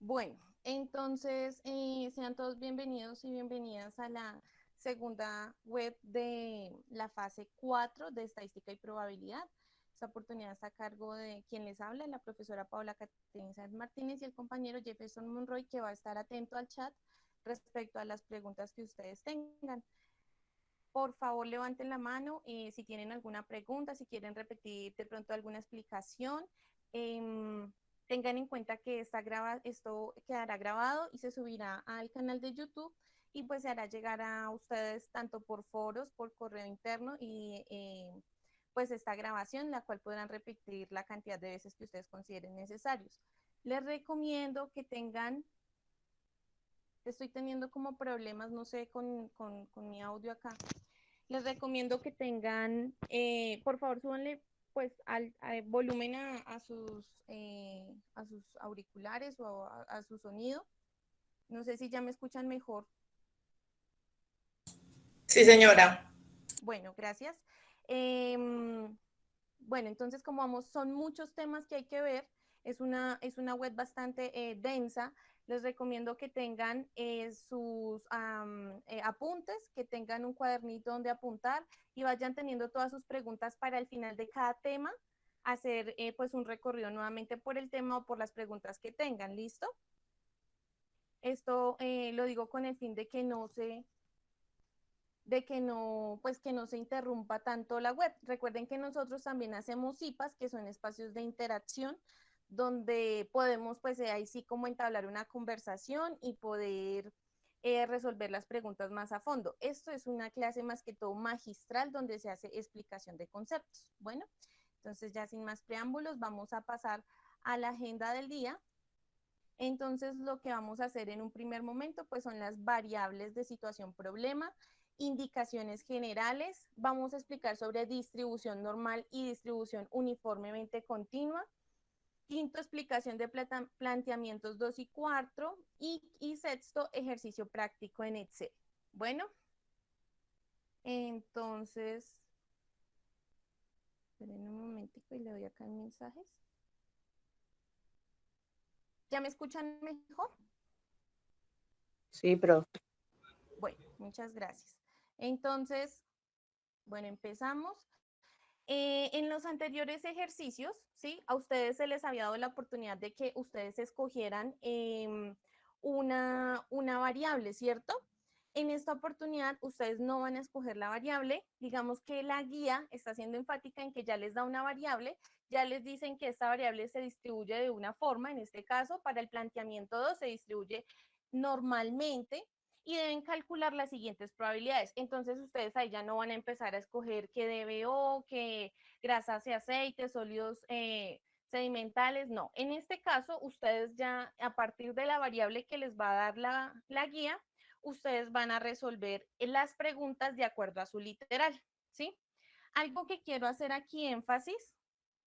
Bueno, entonces sean todos bienvenidos y bienvenidas a la segunda web de la fase 4 de estadística y probabilidad. Esta oportunidad está a cargo de quien les habla, la profesora Paula Caterina Sáenz Martínez y el compañero Jefferson Monroy, que va a estar atento al chat respecto a las preguntas que ustedes tengan. Por favor, levanten la mano si tienen alguna pregunta, si quieren repetir de pronto alguna explicación. Eh, Tengan en cuenta que esto quedará grabado y se subirá al canal de YouTube y pues se hará llegar a ustedes tanto por foros, por correo interno y pues esta grabación, la cual podrán repetir la cantidad de veces que ustedes consideren necesarios. Les recomiendo que tengan, estoy teniendo como problemas, no sé, con mi audio acá. Les recomiendo que tengan, por favor, súbanle pues al volumen a sus auriculares o a su sonido. No sé si ya me escuchan mejor. Sí, señora. Bueno, gracias. Eh, bueno, entonces como vamos, son muchos temas que hay que ver. Es una web bastante densa. Les recomiendo que tengan sus apuntes, que tengan un cuadernito donde apuntar y vayan teniendo todas sus preguntas para el final de cada tema, hacer pues un recorrido nuevamente por el tema o por las preguntas que tengan. ¿Listo? Esto lo digo con el fin pues que no se interrumpa tanto la web. Recuerden que nosotros también hacemos IPAs, que son espacios de interacción, donde podemos, pues ahí sí como entablar una conversación y poder resolver las preguntas más a fondo. Esto es una clase más que todo magistral, donde se hace explicación de conceptos. Bueno, entonces ya sin más preámbulos, vamos a pasar a la agenda del día. Entonces, lo que vamos a hacer en un primer momento, pues son las variables de situación problema, indicaciones generales, vamos a explicar sobre distribución normal y distribución uniformemente continua, quinto, explicación de planteamientos 2 y 4, y sexto, ejercicio práctico en Excel. Bueno, entonces, esperen un momentico y le doy acá en mensajes. ¿Ya me escuchan mejor? Sí, pero Bueno, muchas gracias. Entonces, bueno, empezamos. En los anteriores ejercicios, ¿sí? A ustedes se les había dado la oportunidad de que ustedes escogieran una variable, ¿cierto? En esta oportunidad, ustedes no van a escoger la variable. Digamos que la guía está siendo enfática en que ya les da una variable, ya les dicen que esta variable se distribuye de una forma, en este caso, para el planteamiento 2 se distribuye normalmente, y deben calcular las siguientes probabilidades. Entonces ustedes ahí ya no van a empezar a escoger qué DBO, qué grasas y aceites, sólidos sedimentales, no. En este caso, ustedes ya a partir de la variable que les va a dar la guía, ustedes van a resolver las preguntas de acuerdo a su literal, ¿sí? Algo que quiero hacer aquí énfasis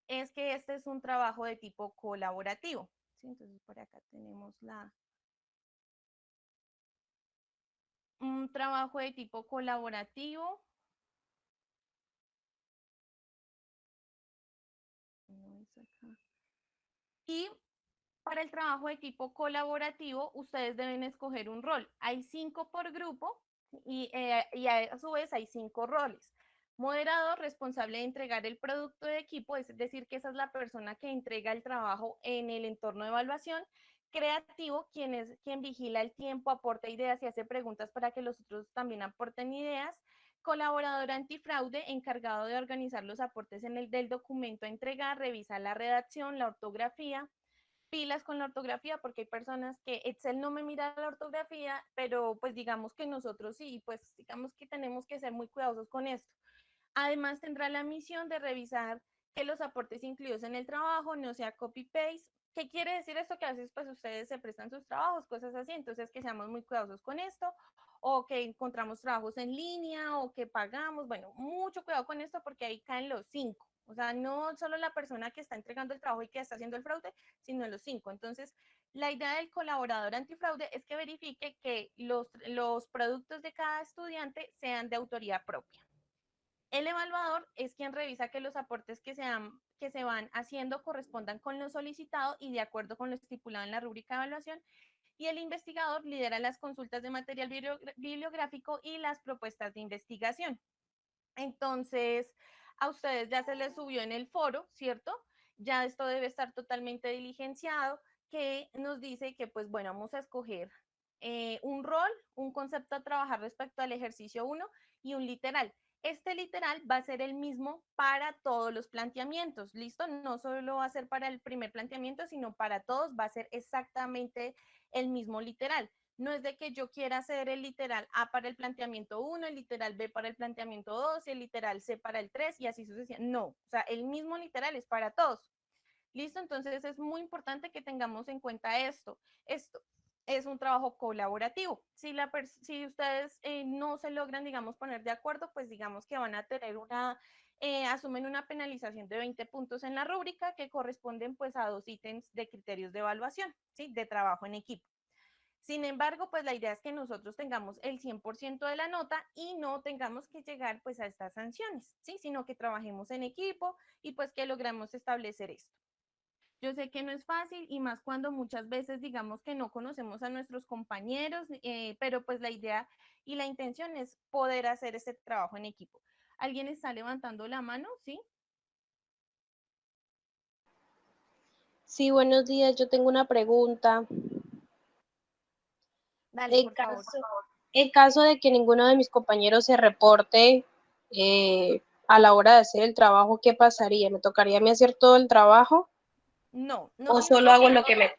es que este es un trabajo de tipo colaborativo, ¿sí? Entonces por acá tenemos un trabajo de tipo colaborativo. Y para el trabajo de tipo colaborativo, ustedes deben escoger un rol. Hay 5 por grupo y a su vez hay 5 roles. Moderador, responsable de entregar el producto de equipo, es decir, que esa es la persona que entrega el trabajo en el entorno de evaluación. Creativo, quien vigila el tiempo, aporta ideas y hace preguntas para que los otros también aporten ideas. Colaborador antifraude, encargado de organizar los aportes del documento a entregar, revisa la redacción, la ortografía. Pilas con la ortografía, porque hay personas que Excel no me mira la ortografía, pero pues digamos que nosotros sí, pues digamos que tenemos que ser muy cuidadosos con esto. Además, tendrá la misión de revisar que los aportes incluidos en el trabajo no sea copy-paste. ¿Qué quiere decir esto? Que a veces pues ustedes se prestan sus trabajos, cosas así, entonces que seamos muy cuidadosos con esto, o que encontramos trabajos en línea, o que pagamos, bueno, mucho cuidado con esto porque ahí caen los 5. O sea, no solo la persona que está entregando el trabajo y que está haciendo el fraude, sino los 5. Entonces, la idea del colaborador antifraude es que verifique que los productos de cada estudiante sean de autoría propia. El evaluador es quien revisa que los aportes que se han que se van haciendo correspondan con lo solicitado y de acuerdo con lo estipulado en la rúbrica de evaluación, y el investigador lidera las consultas de material bibliográfico y las propuestas de investigación. Entonces, a ustedes ya se les subió en el foro, ¿cierto? Ya esto debe estar totalmente diligenciado, que nos dice que, pues bueno, vamos a escoger un rol, un concepto a trabajar respecto al ejercicio 1 y un literal. Este literal va a ser el mismo para todos los planteamientos, ¿listo? No solo va a ser para el primer planteamiento, sino para todos va a ser exactamente el mismo literal. No es de que yo quiera hacer el literal A para el planteamiento 1, el literal B para el planteamiento 2 y el literal C para el 3 y así sucesivamente. No, o sea, el mismo literal es para todos. ¿Listo? Entonces es muy importante que tengamos en cuenta esto. Esto es un trabajo colaborativo. Si ustedes no se logran, digamos, poner de acuerdo, pues digamos que van a tener asumen una penalización de 20 puntos en la rúbrica que corresponden pues a 2 ítems de criterios de evaluación, ¿sí? De trabajo en equipo. Sin embargo, pues la idea es que nosotros tengamos el 100% de la nota y no tengamos que llegar pues a estas sanciones, ¿sí? Sino que trabajemos en equipo y pues que logremos establecer esto. Yo sé que no es fácil y más cuando muchas veces digamos que no conocemos a nuestros compañeros, pero pues la idea y la intención es poder hacer este trabajo en equipo. ¿Alguien está levantando la mano? ¿Sí? Sí, buenos días. Yo tengo una pregunta. Dale, En por favor. caso, en caso de que ninguno de mis compañeros se reporte a la hora de hacer el trabajo, ¿qué pasaría? ¿Me tocaría a mí hacer todo el trabajo No, no o tienes solo que hago hacer lo todo. que me...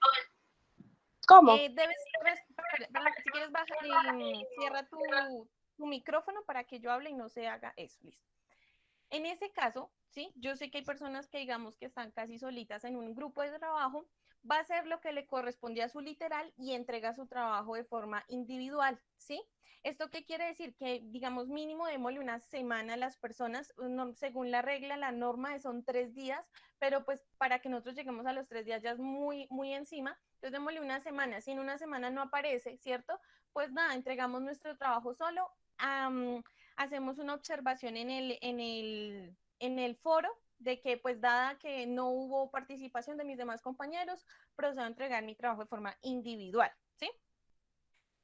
¿Cómo? Si quieres, cierra tu micrófono para que yo hable y no se haga eso. Listo. En ese caso, ¿sí? Yo sé que hay personas que digamos que están casi solitas en un grupo de trabajo, va a hacer lo que le corresponde a su literal y entrega su trabajo de forma individual, ¿sí? ¿Esto qué quiere decir? Que, digamos, mínimo démosle una semana a las personas, según la regla, la norma son 3 días, pero pues para que nosotros lleguemos a los 3 días ya es muy, muy encima, entonces démosle una semana. Si en una semana no aparece, ¿cierto? Pues nada, entregamos nuestro trabajo solo. Hacemos una observación en el foro de que pues dada que no hubo participación de mis demás compañeros, procedo a entregar mi trabajo de forma individual, ¿sí?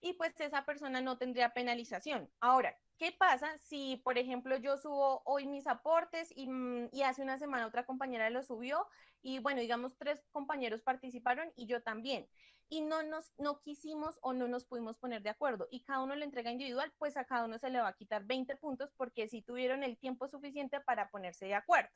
Y pues esa persona no tendría penalización. Ahora, ¿qué pasa si, por ejemplo, yo subo hoy mis aportes y hace una semana otra compañera lo subió y bueno, digamos 3 compañeros participaron y yo también? Y no quisimos o no nos pudimos poner de acuerdo y cada uno le entrega individual, pues a cada uno se le va a quitar 20 puntos porque sí tuvieron el tiempo suficiente para ponerse de acuerdo.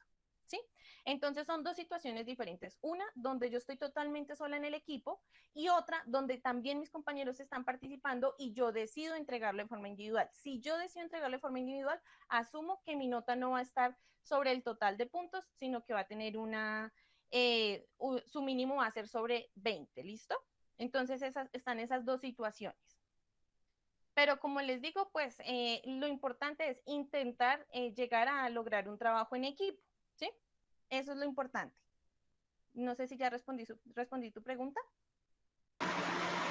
¿Sí? Entonces son 2 situaciones diferentes. Una donde yo estoy totalmente sola en el equipo y otra donde también mis compañeros están participando y yo decido entregarlo de forma individual. Si yo decido entregarlo de forma individual, asumo que mi nota no va a estar sobre el total de puntos, sino que va a tener su mínimo va a ser sobre 20, ¿listo? Entonces están esas 2 situaciones. Pero como les digo, pues lo importante es intentar llegar a lograr un trabajo en equipo, ¿sí? Eso es lo importante. No sé si ya respondí tu pregunta.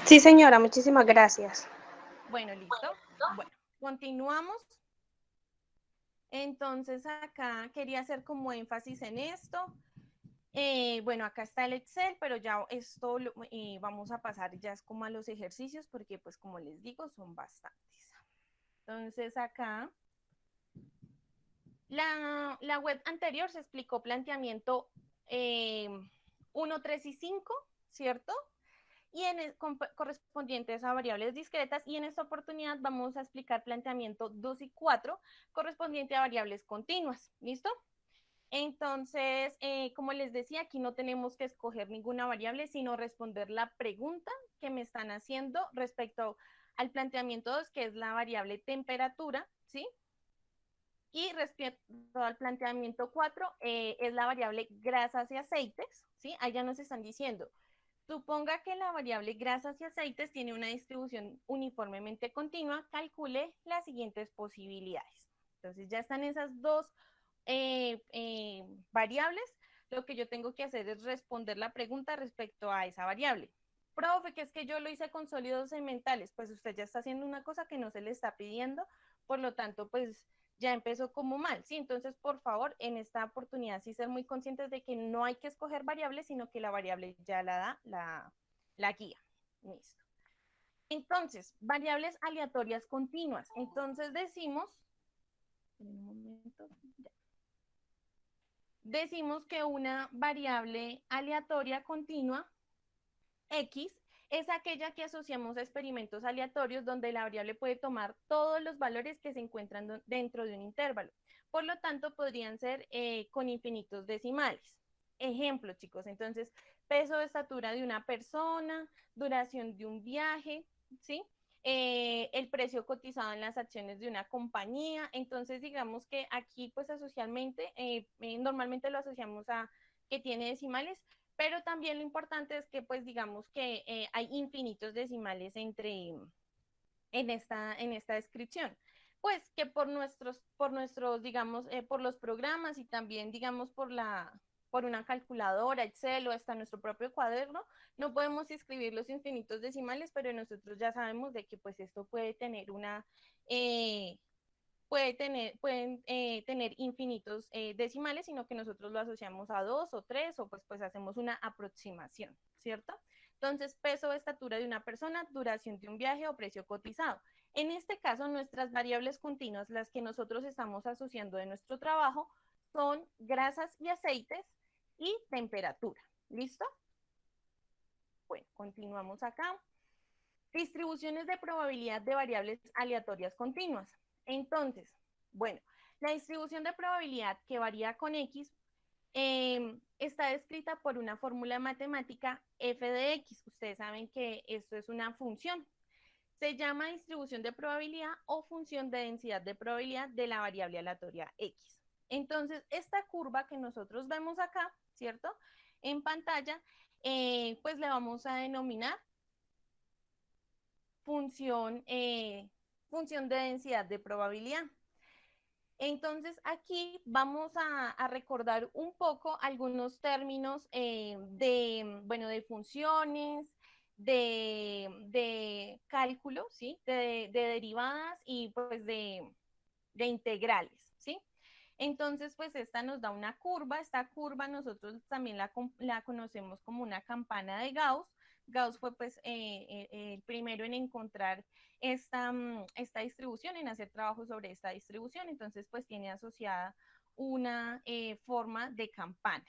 Sí, señora, muchísimas gracias. Bueno, listo. Bueno, continuamos. Entonces acá quería hacer como énfasis en esto. Bueno, acá está el Excel, pero ya esto vamos a pasar ya es como a los ejercicios porque pues como les digo son bastantes. Entonces acá la web anterior se explicó planteamiento 1, 3 y 5, ¿cierto? Y correspondientes a variables discretas, y en esta oportunidad vamos a explicar planteamiento 2 y 4 correspondiente a variables continuas, ¿listo? Entonces, como les decía, aquí no tenemos que escoger ninguna variable, sino responder la pregunta que me están haciendo respecto al planteamiento 2, que es la variable temperatura, ¿sí? Y respecto al planteamiento 4, es la variable grasas y aceites, ¿sí? Allá nos están diciendo, suponga que la variable grasas y aceites tiene una distribución uniformemente continua, calcule las siguientes posibilidades. Entonces ya están esas 2 variables. Lo que yo tengo que hacer es responder la pregunta respecto a esa variable. Profe, que es que yo lo hice con sólidos cementales, pues usted ya está haciendo una cosa que no se le está pidiendo, por lo tanto, pues ya empezó como mal, ¿sí? Entonces, por favor, en esta oportunidad sí ser muy conscientes de que no hay que escoger variables, sino que la variable ya la da la guía. Listo. Entonces, variables aleatorias continuas. Entonces decimos, un momento, ya. Decimos que una variable aleatoria continua X es aquella que asociamos a experimentos aleatorios donde la variable puede tomar todos los valores que se encuentran dentro de un intervalo. Por lo tanto, podrían ser con infinitos decimales. Ejemplo, chicos, entonces, peso de estatura de una persona, duración de un viaje, ¿sí? El precio cotizado en las acciones de una compañía. Entonces, digamos que aquí, pues, asocialmente, normalmente lo asociamos a que tiene decimales, pero también lo importante es que, pues, digamos que hay infinitos decimales en esta descripción. Pues que por nuestros, digamos, por los programas y también, digamos, por una calculadora, Excel o hasta nuestro propio cuaderno, no podemos escribir los infinitos decimales, pero nosotros ya sabemos de que pues esto puede tener eh, pueden tener infinitos decimales, sino que nosotros lo asociamos a dos o tres o pues hacemos una aproximación, ¿cierto? Entonces, peso o estatura de una persona, duración de un viaje o precio cotizado. En este caso, nuestras variables continuas, las que nosotros estamos asociando de nuestro trabajo, son grasas y aceites y temperatura. ¿Listo? Bueno, continuamos acá. Distribuciones de probabilidad de variables aleatorias continuas. Entonces, bueno, la distribución de probabilidad que varía con X está descrita por una fórmula matemática f de X. Ustedes saben que esto es una función. Se llama distribución de probabilidad o función de densidad de probabilidad de la variable aleatoria X. Entonces, esta curva que nosotros vemos acá, ¿cierto? En pantalla, pues le vamos a denominar función de densidad de probabilidad. Entonces aquí vamos a recordar un poco algunos términos bueno, de funciones, de cálculo, ¿sí? De derivadas y pues de integrales, ¿sí? Entonces, pues esta nos da una curva. Esta curva nosotros también la conocemos como una campana de Gauss. Gauss fue pues el primero en encontrar esta distribución, en hacer trabajo sobre esta distribución. Entonces, pues tiene asociada una forma de campana.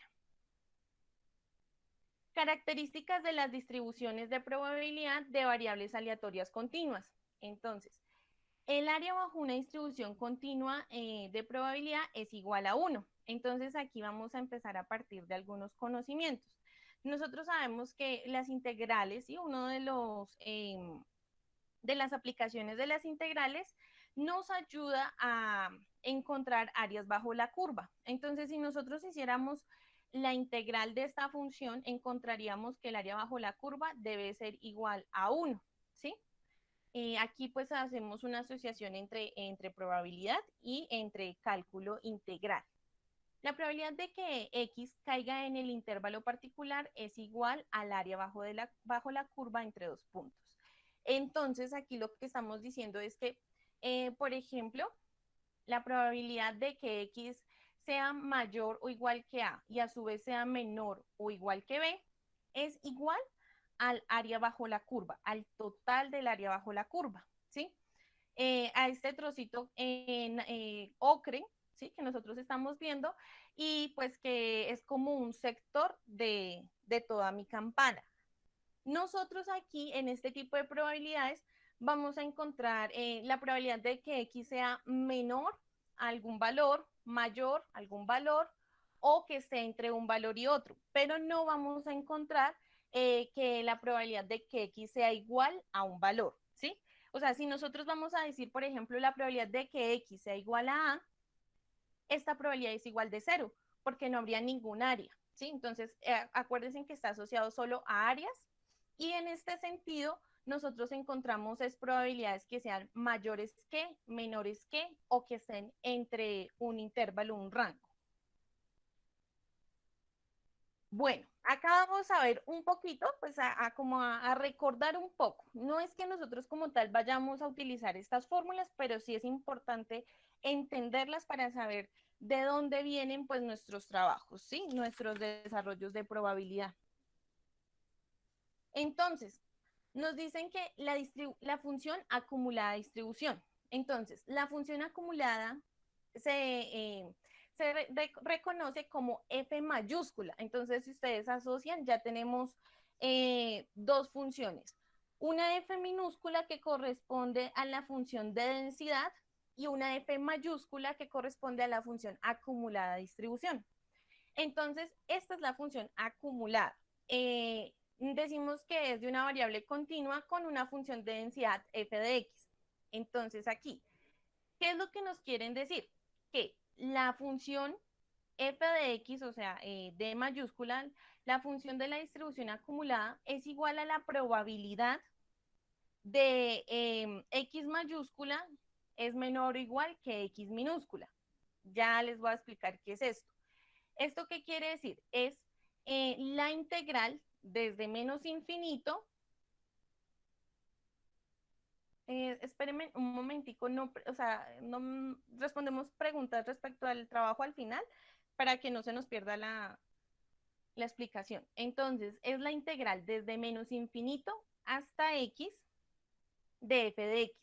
Características de las distribuciones de probabilidad de variables aleatorias continuas. Entonces, el área bajo una distribución continua de probabilidad es igual a 1. Entonces aquí vamos a empezar a partir de algunos conocimientos. Nosotros sabemos que las integrales, y uno de las aplicaciones de las integrales nos ayuda a encontrar áreas bajo la curva. Entonces, si nosotros hiciéramos la integral de esta función, encontraríamos que el área bajo la curva debe ser igual a 1, ¿sí? Aquí pues hacemos una asociación entre probabilidad y entre cálculo integral. La probabilidad de que X caiga en el intervalo particular es igual al área bajo la curva entre dos puntos. Entonces aquí lo que estamos diciendo es que, por ejemplo, la probabilidad de que X sea mayor o igual que A y a su vez sea menor o igual que B es igual al área bajo la curva, al total del área bajo la curva, ¿sí? A este trocito en ocre, ¿sí? Que nosotros estamos viendo, y pues que es como un sector de toda mi campana. Nosotros aquí, en este tipo de probabilidades, vamos a encontrar la probabilidad de que X sea menor a algún valor, mayor a algún valor, o que esté entre un valor y otro, pero no vamos a encontrar que la probabilidad de que X sea igual a un valor, ¿sí? O sea, si nosotros vamos a decir, por ejemplo, la probabilidad de que X sea igual a A, esta probabilidad es igual de cero, porque no habría ningún área, ¿sí? Entonces, acuérdense que está asociado solo a áreas, y en este sentido, nosotros encontramos es probabilidades que sean mayores que, menores que, o que estén entre un intervalo, un rango. Bueno, acá vamos a ver un poquito, pues como a recordar un poco. No es que nosotros como tal vayamos a utilizar estas fórmulas, pero sí es importante entenderlas para saber de dónde vienen pues nuestros trabajos, ¿sí? Nuestros desarrollos de probabilidad. Entonces, nos dicen que la función acumulada distribución. Entonces, la función acumulada se reconoce como F mayúscula. Entonces, si ustedes asocian, ya tenemos dos funciones. Una F minúscula que corresponde a la función de densidad y una F mayúscula que corresponde a la función acumulada distribución. Entonces, esta es la función acumulada. Decimos que es de una variable continua con una función de densidad f de x. Entonces, aquí, ¿qué es lo que nos quieren decir? Que la función f de x, o sea, d mayúscula, la función de la distribución acumulada es igual a la probabilidad de x mayúscula es menor o igual que x minúscula. Ya les voy a explicar qué es esto. ¿Esto qué quiere decir? Es la integral desde menos infinito. Espérenme un momentico, no, o sea, no respondemos preguntas respecto al trabajo al final para que no se nos pierda la explicación. Entonces, es la integral desde menos infinito hasta x de f de x.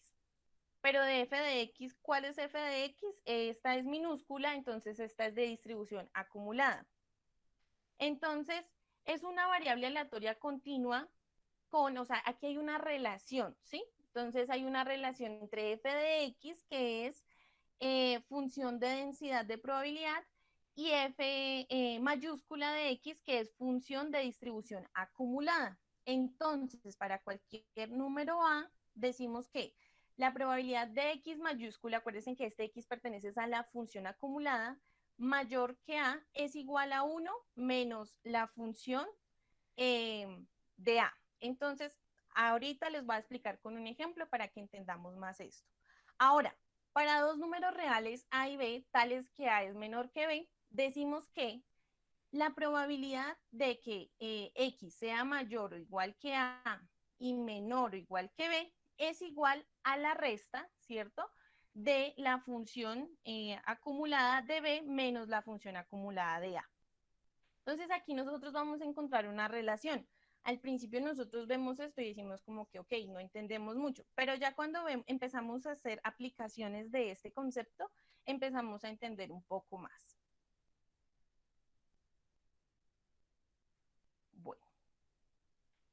Pero de f de x, ¿cuál es f de x? Esta es minúscula, entonces esta es de distribución acumulada. Entonces, es una variable aleatoria continua con, o sea, aquí hay una relación, ¿sí? Entonces hay una relación entre f de x, que es función de densidad de probabilidad, y f mayúscula de x, que es función de distribución acumulada. Entonces, para cualquier número a, decimos que la probabilidad de x mayúscula, acuérdense que este x pertenece a la función acumulada, mayor que a es igual a 1 menos la función eh, de a. Entonces, ahorita les voy a explicar con un ejemplo para que entendamos más esto. Ahora, para dos números reales a y b, tales que a es menor que b, decimos que la probabilidad de que x sea mayor o igual que a y menor o igual que b es igual a la resta, ¿cierto? De la función acumulada de b menos la función acumulada de a. Entonces aquí nosotros vamos a encontrar una relación. Al principio nosotros vemos esto y decimos como que, ok, no entendemos mucho, pero ya cuando empezamos a hacer aplicaciones de este concepto, empezamos a entender un poco más. Bueno,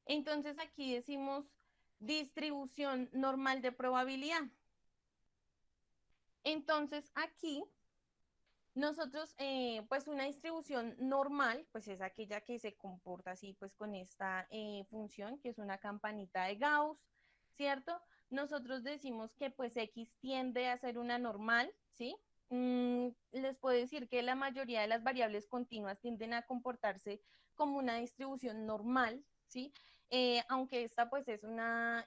entonces aquí decimos distribución normal de probabilidad. Entonces aquí nosotros, pues una distribución normal, pues es aquella que se comporta así, pues con esta función, que es una campanita de Gauss, ¿cierto? Nosotros decimos que pues X tiende a ser una normal, ¿sí? Les puedo decir que la mayoría de las variables continuas tienden a comportarse como una distribución normal, ¿sí? Aunque esta pues es una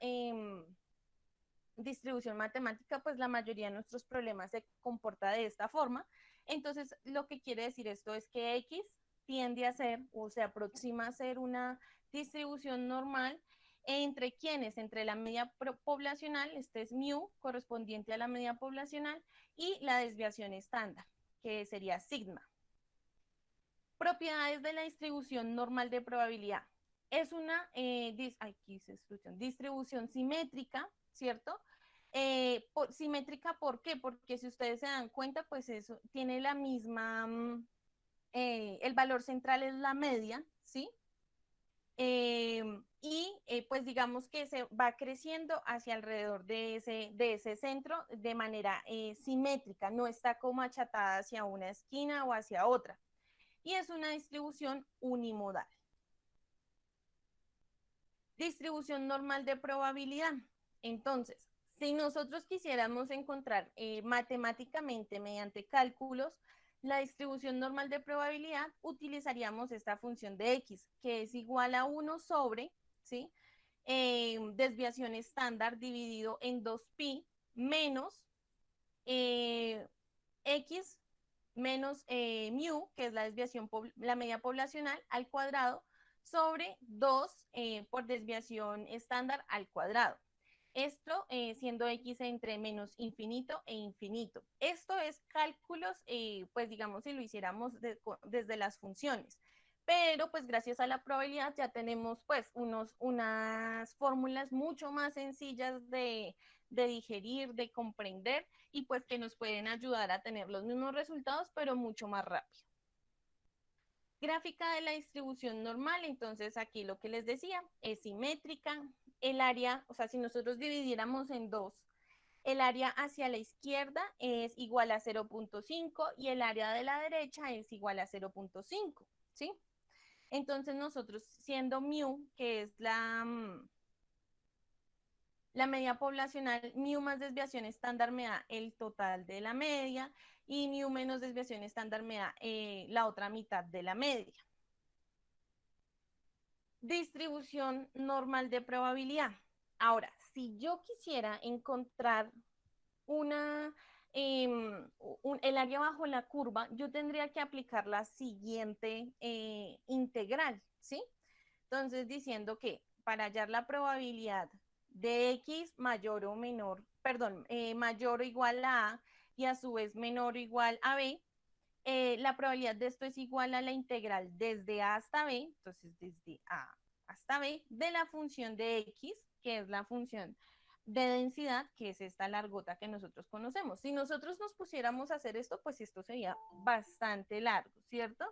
distribución matemática, pues la mayoría de nuestros problemas se comporta de esta forma. Entonces, lo que quiere decir esto es que X tiende a ser o se aproxima a ser una distribución normal entre quienes, entre la media poblacional, este es mu, correspondiente a la media poblacional, y la desviación estándar, que sería sigma. Propiedades de la distribución normal de probabilidad. Es una distribución simétrica, ¿cierto? Simétrica, ¿por qué? Porque si ustedes se dan cuenta, pues eso tiene la misma, el valor central es la media, ¿sí? Pues digamos que se va creciendo hacia alrededor de ese centro de manera simétrica, no está como achatada hacia una esquina o hacia otra. Y es una distribución unimodal. Distribución normal de probabilidad. Entonces, si nosotros quisiéramos encontrar matemáticamente mediante cálculos la distribución normal de probabilidad, utilizaríamos esta función de x, que es igual a 1 sobre, ¿sí? Desviación estándar dividido en 2pi menos x menos mu, que es la desviación, la media poblacional, al cuadrado, sobre 2 por desviación estándar al cuadrado. Esto siendo x entre menos infinito e infinito. Esto es cálculos, pues digamos, si lo hiciéramos desde las funciones. Pero pues gracias a la probabilidad ya tenemos pues unas fórmulas mucho más sencillas de digerir, de comprender y pues que nos pueden ayudar a tener los mismos resultados, pero mucho más rápido. Gráfica de la distribución normal, entonces aquí lo que les decía, es simétrica. El área, o sea, si nosotros dividiéramos en dos, el área hacia la izquierda es igual a 0.5 y el área de la derecha es igual a 0.5, ¿sí? Entonces nosotros siendo mu, que es la media poblacional, mu más desviación estándar me da el total de la media y mu menos desviación estándar me da la otra mitad de la media. Distribución normal de probabilidad. Ahora, si yo quisiera encontrar una, el área bajo la curva, yo tendría que aplicar la siguiente integral, ¿sí? Entonces, diciendo que para hallar la probabilidad de x mayor o menor, perdón, mayor o igual a A y a su vez menor o igual a B, la probabilidad de esto es igual a la integral desde A hasta B, entonces desde A hasta B, de la función de x, que es la función de densidad, que es esta largota que nosotros conocemos. Si nosotros nos pusiéramos a hacer esto, pues esto sería bastante largo, ¿cierto?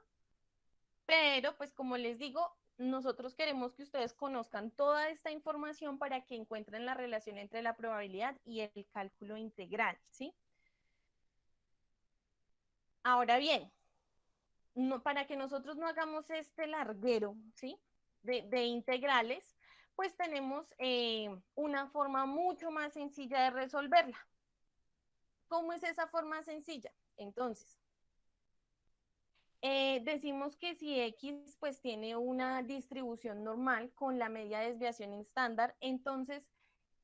Pero, pues como les digo, nosotros queremos que ustedes conozcan toda esta información para que encuentren la relación entre la probabilidad y el cálculo integral, ¿sí? Ahora bien, no, para que nosotros no hagamos este larguero, ¿sí? De integrales, pues tenemos una forma mucho más sencilla de resolverla. ¿Cómo es esa forma sencilla? Entonces, decimos que si X pues tiene una distribución normal con la media desviación estándar, entonces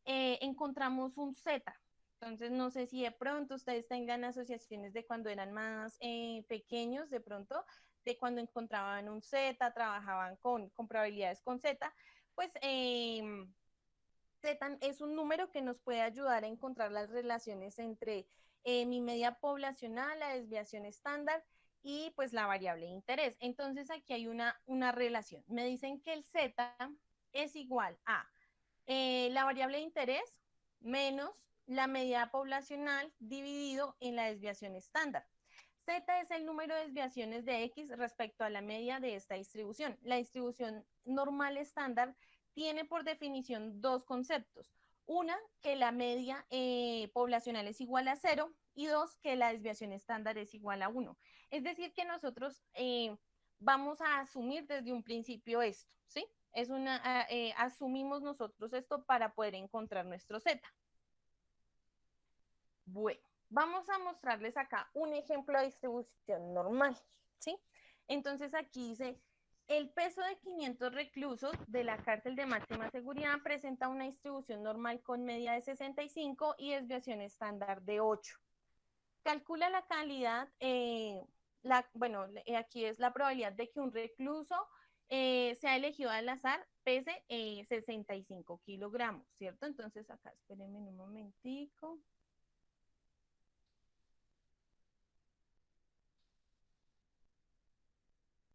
encontramos un Z. Entonces, no sé si de pronto ustedes tengan asociaciones de cuando eran más pequeños, de pronto, de cuando encontraban un Z, trabajaban con probabilidades con Z, pues Z es un número que nos puede ayudar a encontrar las relaciones entre mi media poblacional, la desviación estándar y pues la variable de interés. Entonces aquí hay una relación. Me dicen que el Z es igual a la variable de interés menos la media poblacional dividido en la desviación estándar. Z es el número de desviaciones de X respecto a la media de esta distribución. La distribución normal estándar tiene por definición dos conceptos. Una, que la media poblacional es igual a 0 y dos, que la desviación estándar es igual a 1. Es decir, que nosotros vamos a asumir desde un principio esto, ¿sí? Asumimos nosotros esto para poder encontrar nuestro Z. Bueno, vamos a mostrarles acá un ejemplo de distribución normal, ¿sí? Entonces aquí dice, el peso de 500 reclusos de la cárcel de máxima seguridad presenta una distribución normal con media de 65 y desviación estándar de 8. Calcula la calidad, bueno, aquí es la probabilidad de que un recluso sea elegido al azar, pese 65 kilogramos, ¿cierto? Entonces acá, espérenme un momentico.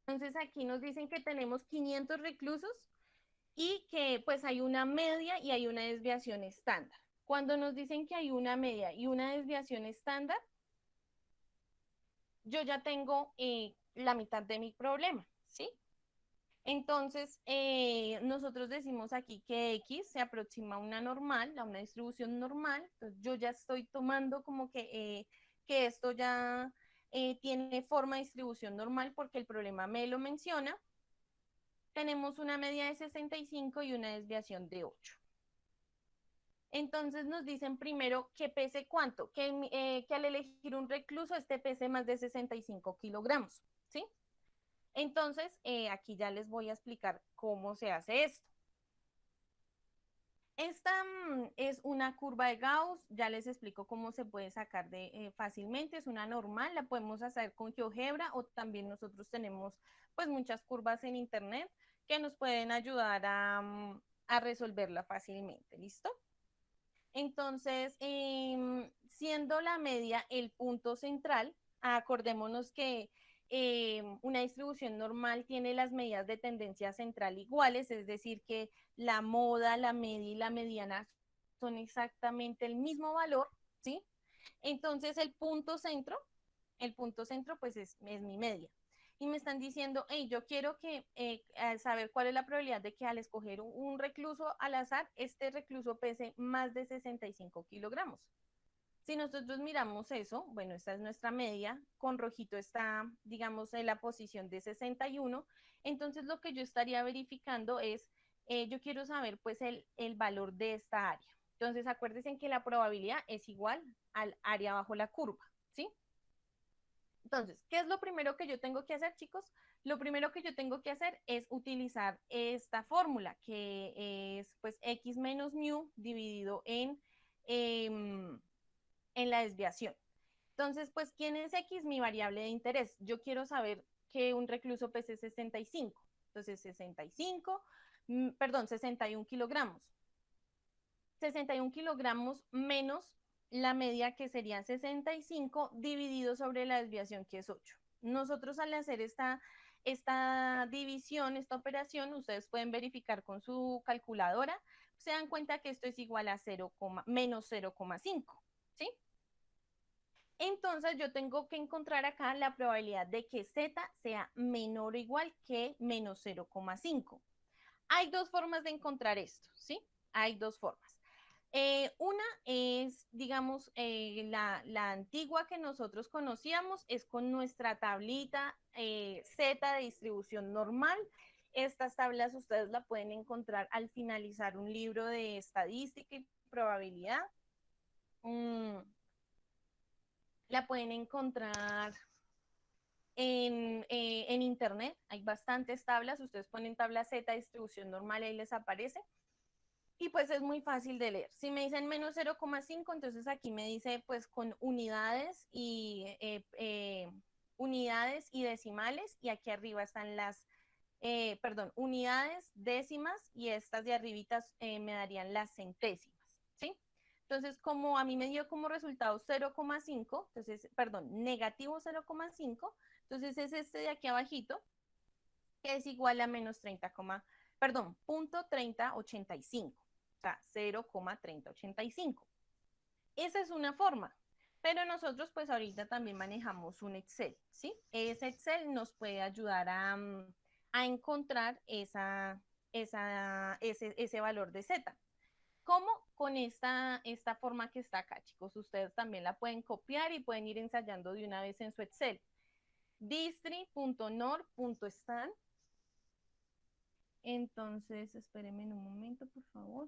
Entonces aquí nos dicen que tenemos 500 reclusos y que pues hay una media y hay una desviación estándar. Cuando nos dicen que hay una media y una desviación estándar, yo ya tengo la mitad de mi problema, ¿sí? Entonces, nosotros decimos aquí que X se aproxima a una normal, a una distribución normal. Entonces, yo ya estoy tomando como que esto ya tiene forma de distribución normal porque el problema me lo menciona. Tenemos una media de 65 y una desviación de 8. Entonces nos dicen primero que pese cuánto, que al elegir un recluso este pese más de 65 kilogramos, ¿sí? Entonces, aquí ya les voy a explicar cómo se hace esto. Esta es una curva de Gauss, ya les explico cómo se puede sacar fácilmente, es una normal, la podemos hacer con GeoGebra o también nosotros tenemos pues muchas curvas en internet que nos pueden ayudar a resolverla fácilmente, ¿listo? Entonces, siendo la media el punto central, acordémonos que una distribución normal tiene las medidas de tendencia central iguales, es decir, que la moda, la media y la mediana son exactamente el mismo valor, ¿sí? Entonces, el punto centro, pues es mi media. Y me están diciendo, hey, yo quiero que saber cuál es la probabilidad de que al escoger un recluso al azar, este recluso pese más de 65 kilogramos. Si nosotros miramos eso, bueno, esta es nuestra media, con rojito está, digamos, en la posición de 61, entonces lo que yo estaría verificando es, yo quiero saber pues el valor de esta área. Entonces acuérdense que la probabilidad es igual al área bajo la curva, ¿sí? Entonces, ¿qué es lo primero que yo tengo que hacer, chicos? Lo primero que yo tengo que hacer es utilizar esta fórmula, que es pues x menos mu dividido en la desviación. Entonces, pues, ¿quién es x? Mi variable de interés. Yo quiero saber que un recluso pese 65. Entonces, 65, perdón, 61 kilogramos. 61 kilogramos menos la media que sería 65 dividido sobre la desviación que es 8. Nosotros al hacer esta división, esta operación, ustedes pueden verificar con su calculadora, se dan cuenta que esto es igual a 0, menos 0,5, ¿sí? Entonces yo tengo que encontrar acá la probabilidad de que z sea menor o igual que menos 0,5. Hay dos formas de encontrar esto, ¿sí? Hay dos formas. Una es, digamos, la antigua que nosotros conocíamos, es con nuestra tablita Z de distribución normal. Estas tablas ustedes la pueden encontrar al finalizar un libro de estadística y probabilidad. La pueden encontrar en internet, hay bastantes tablas, ustedes ponen tabla Z distribución normal, ahí les aparece. Y pues es muy fácil de leer. Si me dicen menos 0,5, entonces aquí me dice pues con unidades y decimales, y aquí arriba están unidades, décimas, y estas de arribitas me darían las centésimas, ¿sí? Entonces, como a mí me dio como resultado 0,5, entonces, perdón, negativo 0,5, entonces es este de aquí abajito, que es igual a menos 30, perdón, punto 3085, o sea, 0,3085. Esa es una forma, pero nosotros pues ahorita también manejamos un Excel, ¿sí? Ese Excel nos puede ayudar a encontrar ese valor de Z. ¿Cómo? Con esta forma que está acá, chicos. Ustedes también la pueden copiar y pueden ir ensayando de una vez en su Excel. distri.nor.stan. Entonces, espérenme un momento, por favor.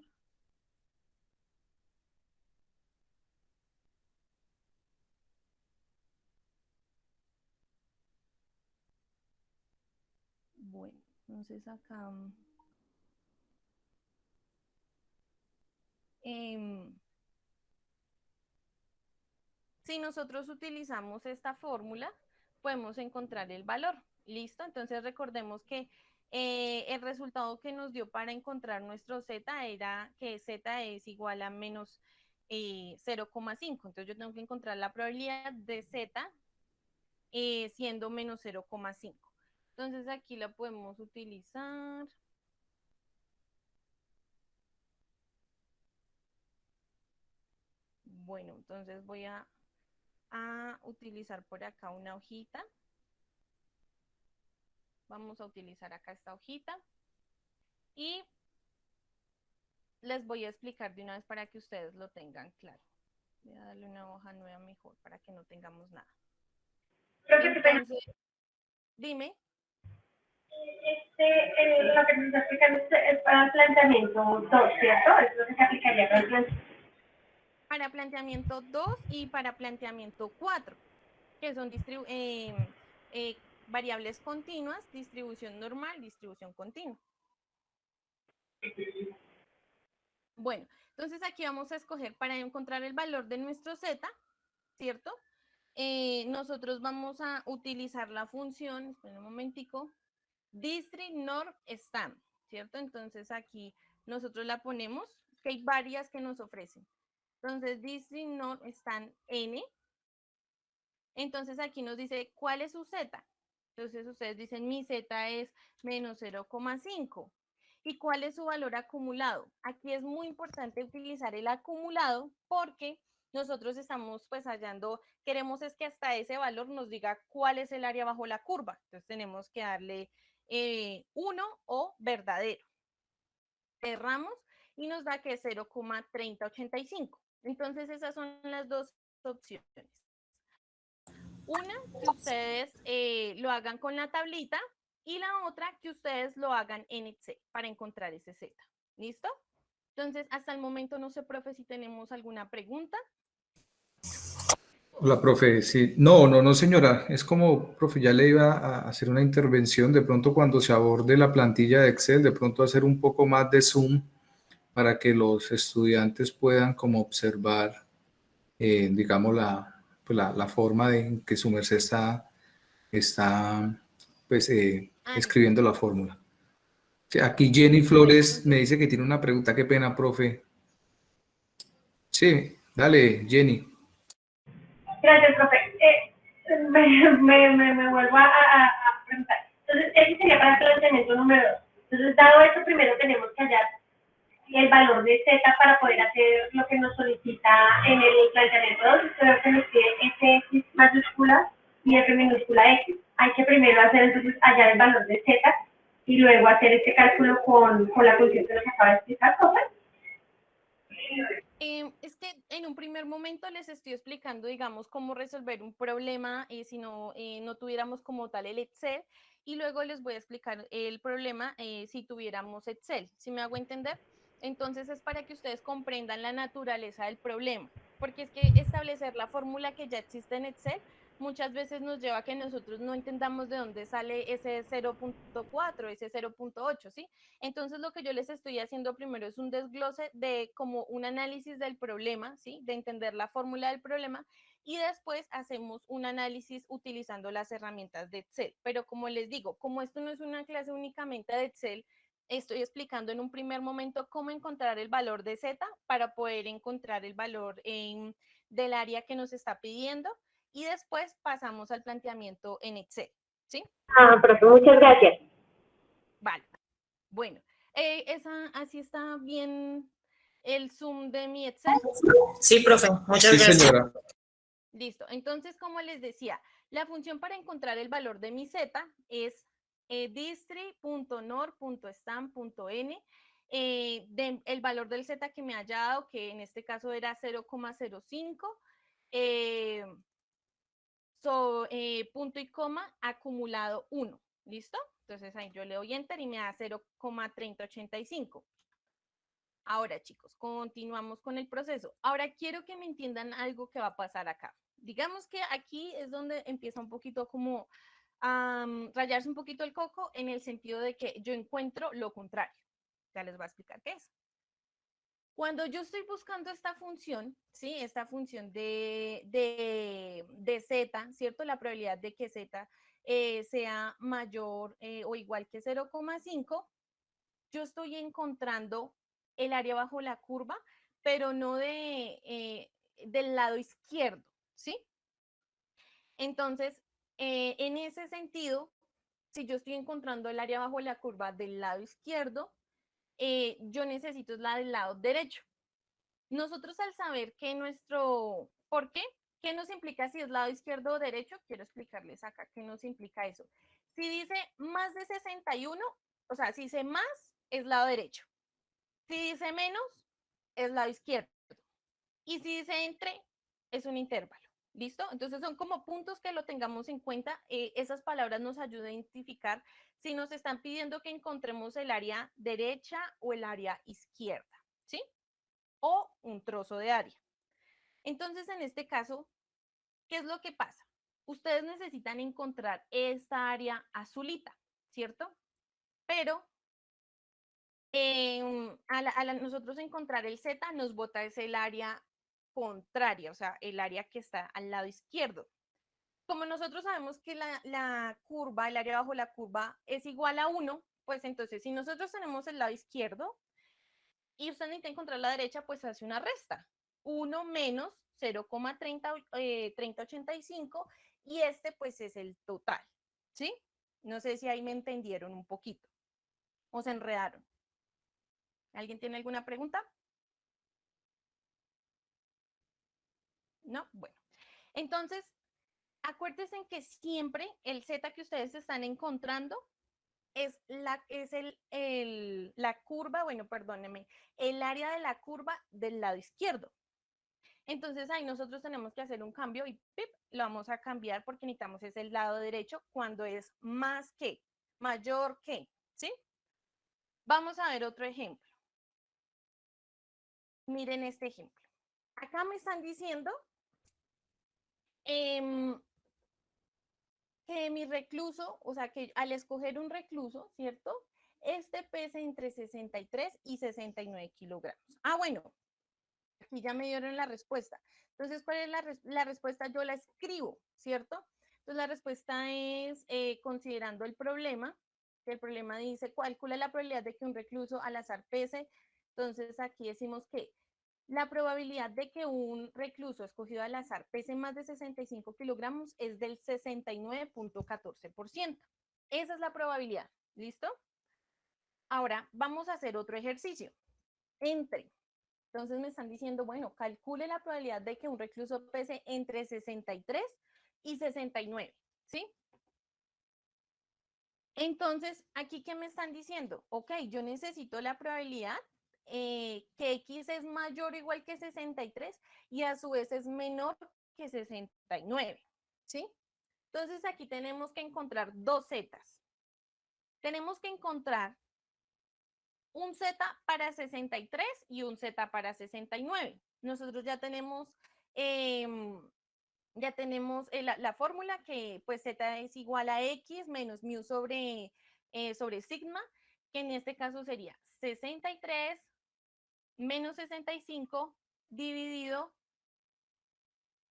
Bueno, entonces acá si nosotros utilizamos esta fórmula, podemos encontrar el valor. ¿Listo? Entonces recordemos que el resultado que nos dio para encontrar nuestro z era que z es igual a menos 0,5. Entonces yo tengo que encontrar la probabilidad de z siendo menos 0,5. Entonces aquí la podemos utilizar. Bueno, entonces voy a utilizar por acá una hojita. Vamos a utilizar acá esta hojita. Y les voy a explicar de una vez para que ustedes lo tengan claro. Voy a darle una hoja nueva mejor para que no tengamos nada. Entonces, dime. Lo que nos está explicando es para el planteamiento 2, ¿cierto? Es lo que se aplicaría para el planteamiento. Para planteamiento 2 y para planteamiento 4, que son variables continuas, distribución normal, distribución continua. Bueno, entonces aquí vamos a escoger para encontrar el valor de nuestro z, ¿cierto? Nosotros vamos a utilizar la función, esperen un momentico, distri.nor.stan, ¿cierto? Entonces aquí nosotros la ponemos, que hay varias que nos ofrecen. Entonces, district norm está en N. Entonces, aquí nos dice cuál es su Z. Entonces, ustedes dicen, mi Z es menos 0,5. ¿Y cuál es su valor acumulado? Aquí es muy importante utilizar el acumulado porque nosotros estamos pues hallando, queremos es que hasta ese valor nos diga cuál es el área bajo la curva. Entonces, tenemos que darle 1 o verdadero. Cerramos y nos da que es 0,3085. Entonces, esas son las dos opciones. Una, que ustedes lo hagan con la tablita y la otra, que ustedes lo hagan en Excel para encontrar ese Z. ¿Listo? Entonces, hasta el momento no sé, profe, si tenemos alguna pregunta. Hola, profe. Sí. No, señora. Es como, profe, ya le iba a hacer una intervención. De pronto, cuando se aborde la plantilla de Excel, de pronto hacer un poco más de zoom para que los estudiantes puedan como observar, digamos, la forma en que su merced está pues, Listo. escribiendo la fórmula. Sí, aquí Jenny Bueno, Flores me dice que tiene una pregunta. Qué pena, profe. Sí, dale, Jenny. Gracias, profe. Me vuelvo a preguntar. Entonces, ese sería para el planteamiento número 2. Entonces, dado eso, primero tenemos que hallar el valor de Z para poder hacer lo que nos solicita en el planteamiento 2. Creo que nos pide Fx mayúscula y F minúscula X. Hay que primero hacer entonces hallar el valor de Z y luego hacer este cálculo con la función que nos acaba de explicar, profe. Es que en un primer momento les estoy explicando, digamos, cómo resolver un problema si no tuviéramos como tal el Excel, y luego les voy a explicar el problema si tuviéramos Excel. ¿Sí me hago entender? Entonces es para que ustedes comprendan la naturaleza del problema, porque es que establecer la fórmula que ya existe en Excel muchas veces nos lleva a que nosotros no entendamos de dónde sale ese 0.4, ese 0.8, ¿sí? Entonces, lo que yo les estoy haciendo primero es un desglose de como un análisis del problema, ¿sí? De entender la fórmula del problema, y después hacemos un análisis utilizando las herramientas de Excel. Pero como les digo, como esto no es una clase únicamente de Excel, estoy explicando en un primer momento cómo encontrar el valor de Z para poder encontrar el valor del área que nos está pidiendo, y después pasamos al planteamiento en Excel, ¿sí? Profe, muchas gracias. Vale. Bueno, así está bien el Zoom de mi Excel. Sí, profe, muchas Sí, gracias. señora. Listo. Entonces, como les decía, la función para encontrar el valor de mi Z es distri.nor.stam.n, el valor del Z que me haya dado, que en este caso era 0,05, punto y coma, acumulado 1. ¿Listo? Entonces ahí yo le doy enter y me da 0,3085. Ahora, chicos, continuamos con el proceso. Ahora quiero que me entiendan algo que va a pasar acá. Digamos que aquí es donde empieza un poquito como a rayarse un poquito el coco, en el sentido de que yo encuentro lo contrario. Ya les voy a explicar qué es. Cuando yo estoy buscando esta función, ¿sí? Esta función de Z, ¿cierto? La probabilidad de que Z sea mayor o igual que 0,5, yo estoy encontrando el área bajo la curva, pero no del lado izquierdo, ¿sí? Entonces, en ese sentido, si yo estoy encontrando el área bajo la curva del lado izquierdo, yo necesito la del lado derecho. Nosotros, al saber que ¿por qué? ¿Qué nos implica si es lado izquierdo o derecho? Quiero explicarles acá qué nos implica eso. Si dice más de 61, o sea, si dice más, es lado derecho. Si dice menos, es lado izquierdo. Y si dice entre, es un intervalo. ¿Listo? Entonces son como puntos que lo tengamos en cuenta. Esas palabras nos ayudan a identificar si nos están pidiendo que encontremos el área derecha o el área izquierda, ¿sí? O un trozo de área. Entonces, en este caso, ¿qué es lo que pasa? Ustedes necesitan encontrar esta área azulita, ¿cierto? Pero nosotros encontrar el Z nos bota es el área contraria, o sea, el área que está al lado izquierdo. Como nosotros sabemos que la curva, el área bajo la curva es igual a 1, pues entonces si nosotros tenemos el lado izquierdo y usted necesita encontrar la derecha, pues hace una resta. 1 menos 0,3085 y este pues es el total, ¿sí? No sé si ahí me entendieron un poquito o se enredaron. ¿Alguien tiene alguna pregunta? ¿No? Bueno. Entonces, acuérdense que siempre el Z que ustedes están encontrando es la curva, bueno, perdónenme, el área de la curva del lado izquierdo. Entonces ahí nosotros tenemos que hacer un cambio y ¡pip! Lo vamos a cambiar porque necesitamos es el lado derecho cuando es más que, mayor que, ¿sí? Vamos a ver otro ejemplo. Miren este ejemplo. Acá me están diciendo que mi recluso, o sea, que al escoger un recluso, ¿cierto? Este pesa entre 63 y 69 kilogramos. Ah, bueno, aquí ya me dieron la respuesta. Entonces, ¿cuál es la respuesta? Yo la escribo, ¿cierto? Entonces, la respuesta es, considerando el problema, que el problema dice, calcula la probabilidad de que un recluso al azar pese. Entonces, aquí decimos que la probabilidad de que un recluso escogido al azar pese más de 65 kilogramos es del 69.14%. Esa es la probabilidad. ¿Listo? Ahora, vamos a hacer otro ejercicio. Entre. Entonces me están diciendo, bueno, calcule la probabilidad de que un recluso pese entre 63 y 69, ¿sí? Entonces, aquí, ¿qué me están diciendo? Ok, yo necesito la probabilidad que X es mayor o igual que 63 y a su vez es menor que 69, ¿sí? Entonces, aquí tenemos que encontrar dos zetas. Tenemos que encontrar un Z para 63 y un Z para 69. Nosotros ya tenemos la fórmula que pues Z es igual a X menos mu sobre sigma, que en este caso sería 63 menos 65 dividido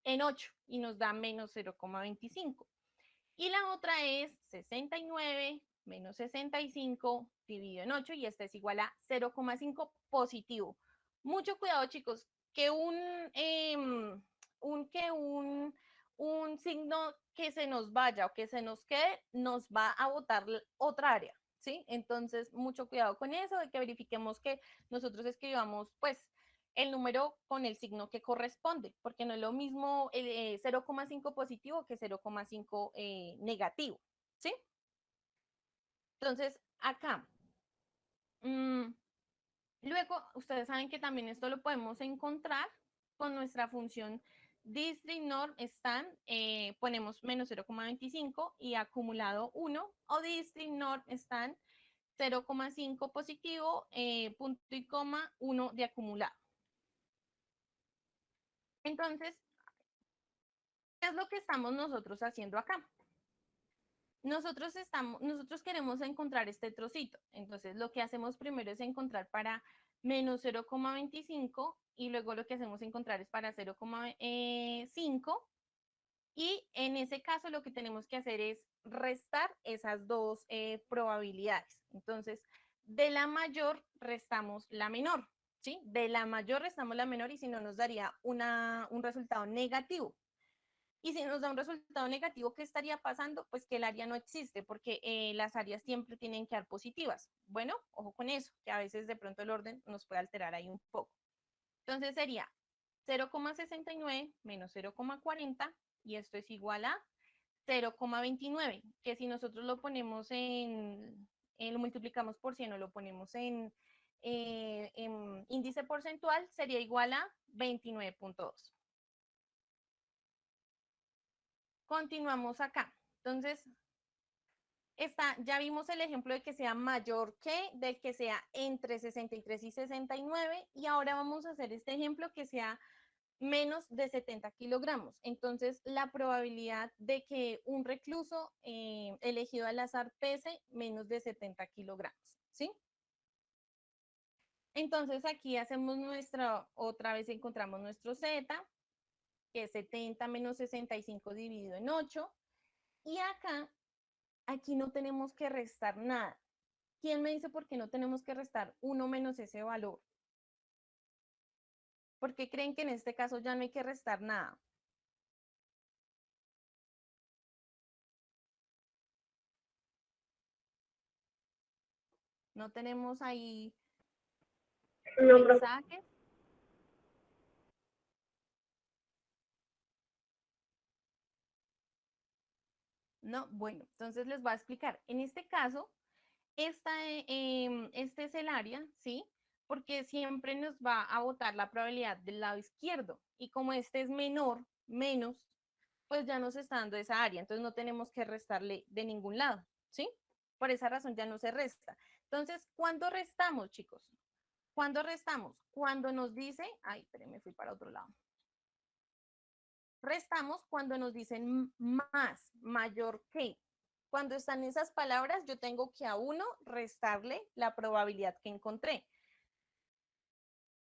en 8 y nos da menos 0,25. Y la otra es 69 menos 65 dividido en 8 y esta es igual a 0,5 positivo. Mucho cuidado, chicos, que un signo que se nos vaya o que se nos quede nos va a botar otra área, ¿sí? Entonces, mucho cuidado con eso, de que verifiquemos que nosotros escribamos, pues, el número con el signo que corresponde, porque no es lo mismo 0,5 positivo que 0,5 negativo, ¿sí? Entonces, acá, luego, ustedes saben que también esto lo podemos encontrar con nuestra función district norm stan, ponemos menos 0,25 y acumulado 1, o district norm stan 0,5 positivo, punto y coma, 1 de acumulado. Entonces, ¿qué es lo que estamos nosotros haciendo acá? Nosotros queremos encontrar este trocito. Entonces, lo que hacemos primero es encontrar para menos 0,25 y luego lo que hacemos encontrar es para 0,5 y en ese caso lo que tenemos que hacer es restar esas dos probabilidades. Entonces, de la mayor restamos la menor, ¿sí? De la mayor restamos la menor y si no nos daría un resultado negativo. Y si nos da un resultado negativo, ¿qué estaría pasando? Pues que el área no existe, porque las áreas siempre tienen que dar positivas. Bueno, ojo con eso, que a veces de pronto el orden nos puede alterar ahí un poco. Entonces sería 0,69 menos 0,40 y esto es igual a 0,29, que si nosotros lo ponemos lo multiplicamos por 100 o lo ponemos en índice porcentual, sería igual a 29.2. Continuamos acá. Entonces, ya vimos el ejemplo de que sea mayor que, del que sea entre 63 y 69, y ahora vamos a hacer este ejemplo que sea menos de 70 kilogramos. Entonces, la probabilidad de que un recluso elegido al azar pese menos de 70 kilogramos, ¿sí? Entonces, aquí hacemos otra vez encontramos nuestro Z, que es 70 menos 65 dividido en 8, y acá aquí no tenemos que restar nada. ¿Quién me dice por qué no tenemos que restar 1 menos ese valor? ¿Por qué creen que en este caso ya no hay que restar nada? No tenemos ahí No, profe. mensajes. No, bueno, entonces les voy a explicar. En este caso, este es el área, ¿sí? Porque siempre nos va a botar la probabilidad del lado izquierdo. Y como este es menor, menos, pues ya nos está dando esa área. Entonces no tenemos que restarle de ningún lado, ¿sí? Por esa razón ya no se resta. Entonces, ¿cuándo restamos, chicos? ¿Cuándo restamos? Cuando nos dice, ay, espérenme, me fui para otro lado. Restamos cuando nos dicen más, mayor que. Cuando están esas palabras, yo tengo que a uno restarle la probabilidad que encontré.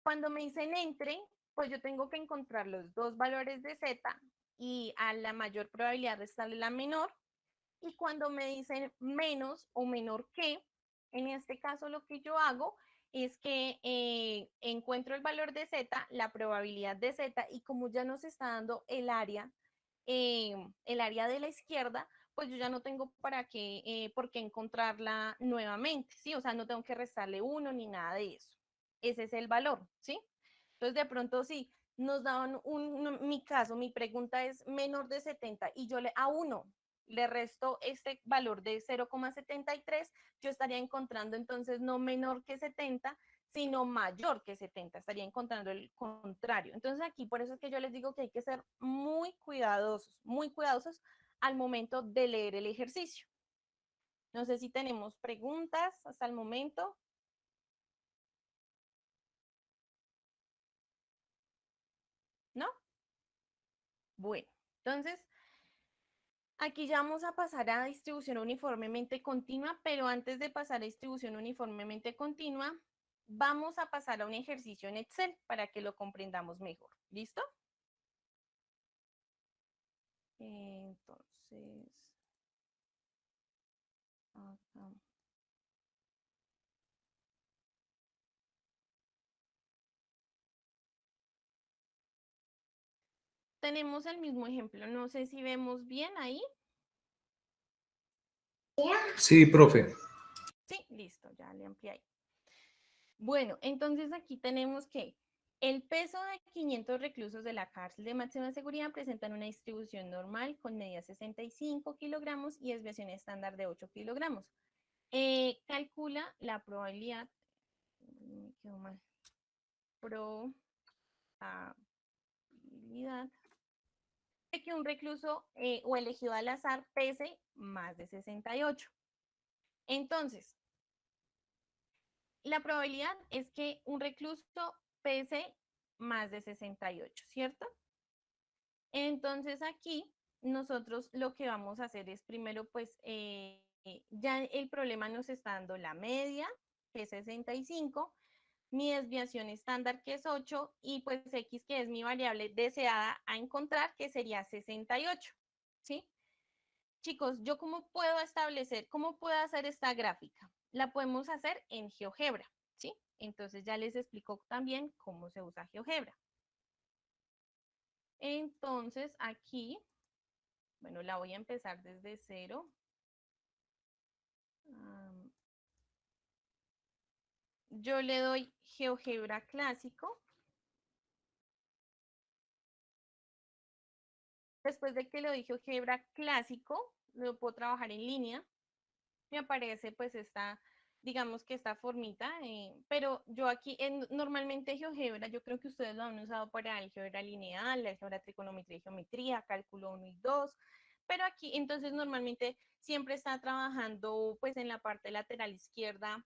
Cuando me dicen entre, pues yo tengo que encontrar los dos valores de z y a la mayor probabilidad restarle la menor. Y cuando me dicen menos o menor que, en este caso lo que yo hago es que encuentro el valor de z, la probabilidad de z, y como ya nos está dando el área de la izquierda, pues yo ya no tengo por qué encontrarla nuevamente, ¿sí? O sea, no tengo que restarle uno ni nada de eso. Ese es el valor, ¿sí? Entonces, de pronto, sí, nos daban mi caso, mi pregunta es menor de 70 y yo a uno le resto este valor de 0,73, yo estaría encontrando entonces no menor que 70, sino mayor que 70, estaría encontrando el contrario. Entonces aquí por eso es que yo les digo que hay que ser muy cuidadosos al momento de leer el ejercicio. No sé si tenemos preguntas hasta el momento. ¿No? Bueno, entonces aquí ya vamos a pasar a distribución uniformemente continua, pero antes de pasar a distribución uniformemente continua, vamos a pasar a un ejercicio en Excel para que lo comprendamos mejor. ¿Listo? Entonces, acá. Tenemos el mismo ejemplo. No sé si vemos bien ahí. Sí, profe. Sí, listo, ya le amplié ahí. Bueno, entonces aquí tenemos que el peso de 500 reclusos de la cárcel de máxima seguridad presentan una distribución normal con medida 65 kilogramos y desviación estándar de 8 kilogramos. Calcula la probabilidad, me quedó mal, probabilidad de que un recluso o elegido al azar pese más de 68. Entonces, la probabilidad es que un recluso pese más de 68, ¿cierto? Entonces aquí nosotros lo que vamos a hacer es primero, pues ya el problema nos está dando la media, que es 65, mi desviación estándar, que es 8, y pues X, que es mi variable deseada a encontrar, que sería 68, ¿sí? Chicos, ¿yo cómo puedo establecer, cómo puedo hacer esta gráfica? La podemos hacer en GeoGebra, ¿sí? Entonces ya les explico también cómo se usa GeoGebra. Entonces aquí, bueno, la voy a empezar desde cero. Yo le doy GeoGebra clásico. Después de que le doy GeoGebra clásico, lo puedo trabajar en línea. Me aparece pues esta, digamos que esta formita, pero yo aquí normalmente GeoGebra, yo creo que ustedes lo han usado para álgebra lineal, álgebra trigonometría y geometría, cálculo 1 y 2, pero aquí entonces normalmente siempre está trabajando pues en la parte lateral izquierda.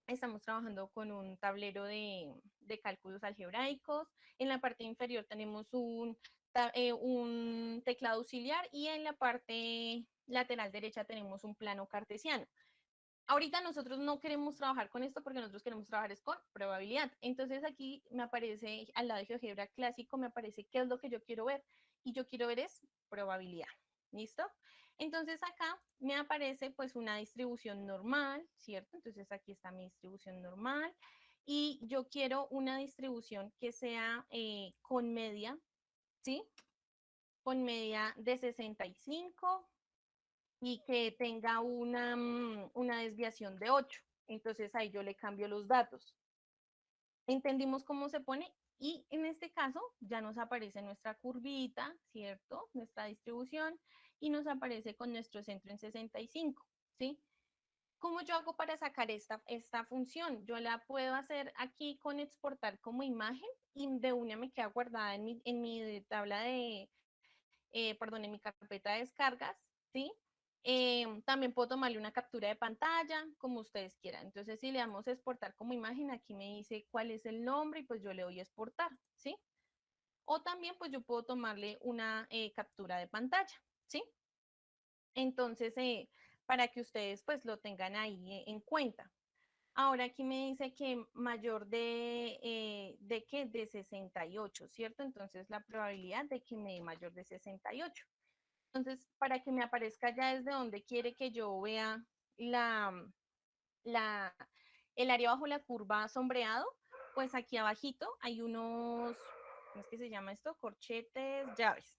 Estamos trabajando con un tablero de cálculos algebraicos. En la parte inferior tenemos un teclado auxiliar y en la parte lateral derecha tenemos un plano cartesiano. Ahorita nosotros no queremos trabajar con esto porque nosotros queremos trabajar es con probabilidad. Entonces aquí me aparece, al lado de GeoGebra clásico, me aparece qué es lo que yo quiero ver. Y yo quiero ver es probabilidad. ¿Listo? Entonces acá me aparece pues una distribución normal, ¿cierto? Entonces aquí está mi distribución normal. y yo quiero una distribución que sea con media, ¿sí? Con media de 65 y que tenga una desviación de 8. Entonces ahí yo le cambio los datos. Entendimos cómo se pone y en este caso ya nos aparece nuestra curvita, ¿cierto? Nuestra distribución y nos aparece con nuestro centro en 65, ¿sí? ¿Cómo yo hago para sacar esta función? Yo la puedo hacer aquí con exportar como imagen y de una me queda guardada en mi tabla de, perdón, en mi carpeta de descargas, ¿sí? También puedo tomarle una captura de pantalla, como ustedes quieran. Entonces, si le damos a exportar como imagen, aquí me dice cuál es el nombre y pues yo le doy a exportar, ¿sí? O también pues yo puedo tomarle una captura de pantalla, ¿sí? Entonces, para que ustedes pues lo tengan ahí en cuenta. Ahora aquí me dice que mayor ¿de qué? De 68, ¿cierto? Entonces la probabilidad de que me dé mayor de 68. Entonces, para que me aparezca ya desde donde quiere que yo vea la, la, el área bajo la curva sombreado, pues aquí abajito hay unos, ¿cómo es que se llama esto? Corchetes, llaves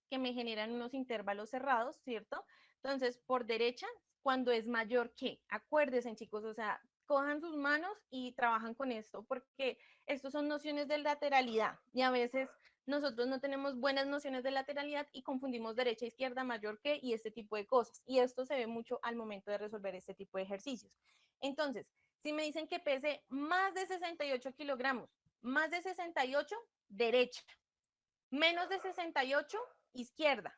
que me generan unos intervalos cerrados, ¿cierto? Entonces, por derecha, cuando es mayor que, acuérdense chicos, o sea, cojan sus manos y trabajan con esto, porque estos son nociones de lateralidad y a veces nosotros no tenemos buenas nociones de lateralidad y confundimos derecha, izquierda, mayor que y este tipo de cosas. Y esto se ve mucho al momento de resolver este tipo de ejercicios. Entonces, si me dicen que pese más de 68 kilogramos, más de 68, derecha, menos de 68, izquierda.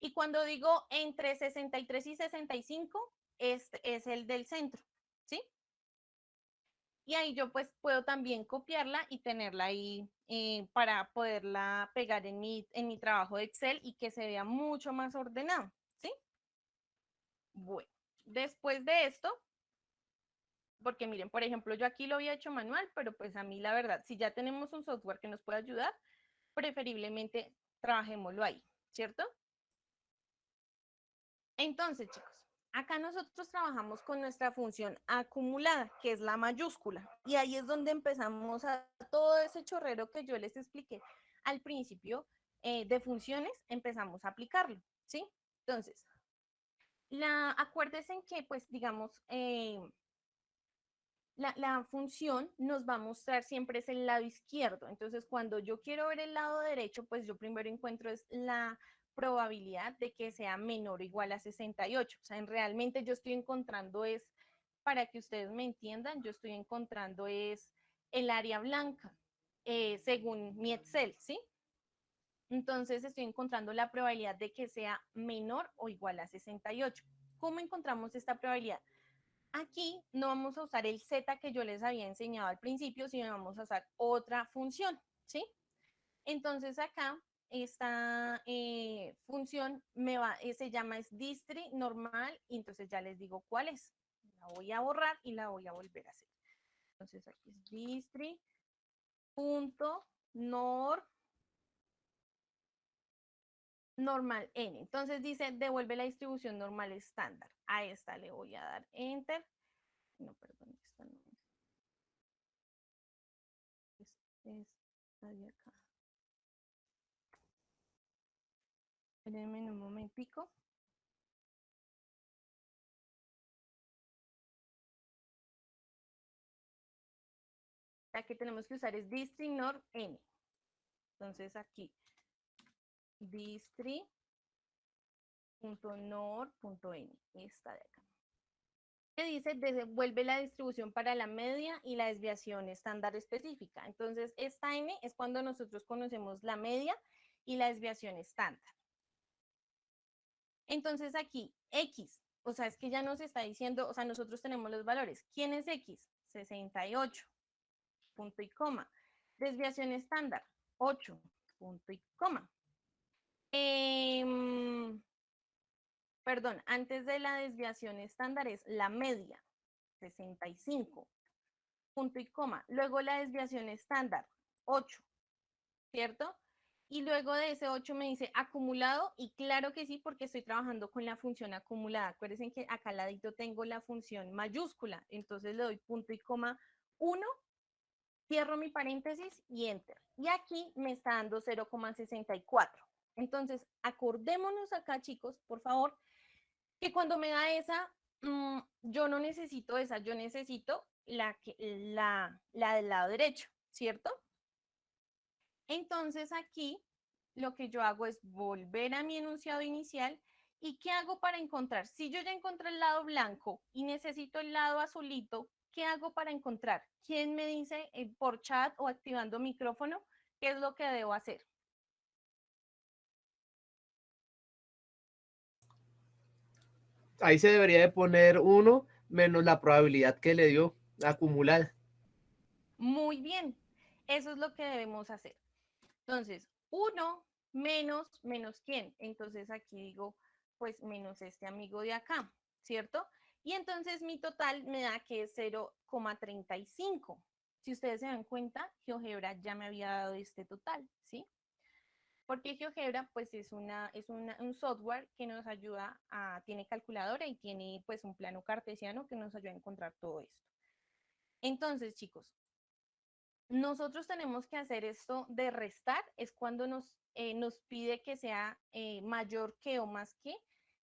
Y cuando digo entre 63 y 65, es el del centro, ¿sí? Y ahí yo pues puedo también copiarla y tenerla ahí para poderla pegar en mi trabajo de Excel y que se vea mucho más ordenado, ¿sí? Bueno, después de esto, porque miren, por ejemplo, yo aquí lo había hecho manual, pero pues a mí la verdad, si ya tenemos un software que nos pueda ayudar, preferiblemente trabajémoslo ahí, ¿cierto? Entonces, chicos, acá nosotros trabajamos con nuestra función acumulada, que es la mayúscula, y ahí es donde empezamos a todo ese chorrero que yo les expliqué al principio de funciones, empezamos a aplicarlo, ¿sí? Entonces, acuérdense que, pues, digamos, la función nos va a mostrar siempre es el lado izquierdo. Entonces, cuando yo quiero ver el lado derecho, pues yo primero encuentro es la probabilidad de que sea menor o igual a 68. O sea, realmente yo estoy encontrando es, para que ustedes me entiendan, yo estoy encontrando es el área blanca, según mi Excel, ¿sí? Entonces, estoy encontrando la probabilidad de que sea menor o igual a 68. ¿Cómo encontramos esta probabilidad? Aquí no vamos a usar el z que yo les había enseñado al principio, sino vamos a usar otra función, ¿sí? Entonces acá esta función se llama es distri normal y entonces ya les digo cuál es. La voy a borrar y la voy a volver a hacer. Entonces aquí es distri.nor normal n. Entonces dice devuelve la distribución normal estándar. A esta le voy a dar enter. No, perdón, esta no. Esta de acá. Espérenme un momentico. La que tenemos que usar es distri.nor n. Entonces aquí distri.nor.n, esta de acá. Que dice devuelve la distribución para la media y la desviación estándar específica. Entonces esta n es cuando nosotros conocemos la media y la desviación estándar. Entonces aquí x, o sea, es que ya nos está diciendo, o sea, nosotros tenemos los valores. ¿Quién es x? 68, punto y coma. Desviación estándar, 8, punto y coma. Perdón, antes de la desviación estándar es la media, 65, punto y coma. Luego la desviación estándar, 8, ¿cierto? Y luego de ese 8 me dice acumulado, y claro que sí, porque estoy trabajando con la función acumulada. Acuérdense que acá al ladito tengo la función mayúscula, entonces le doy punto y coma 1, cierro mi paréntesis y enter. Y aquí me está dando 0,64. Entonces, acordémonos acá, chicos, por favor, que cuando me da esa, yo no necesito esa, yo necesito la del lado derecho, ¿cierto? Entonces aquí lo que yo hago es volver a mi enunciado inicial. ¿Y qué hago para encontrar? Si yo ya encontré el lado blanco y necesito el lado azulito, ¿qué hago para encontrar? ¿Quién me dice por chat o activando micrófono qué es lo que debo hacer? Ahí se debería de poner 1 menos la probabilidad que le dio acumular. Muy bien, eso es lo que debemos hacer. Entonces, 1 menos quién. Entonces aquí digo, pues menos este amigo de acá, ¿cierto? Y entonces mi total me da que es 0,35. Si ustedes se dan cuenta, GeoGebra ya me había dado este total, ¿sí? Porque GeoGebra pues es un software que nos ayuda tiene calculadora y tiene pues un plano cartesiano que nos ayuda a encontrar todo esto. Entonces, chicos, nosotros tenemos que hacer esto de restar, es cuando nos pide que sea mayor que o más que,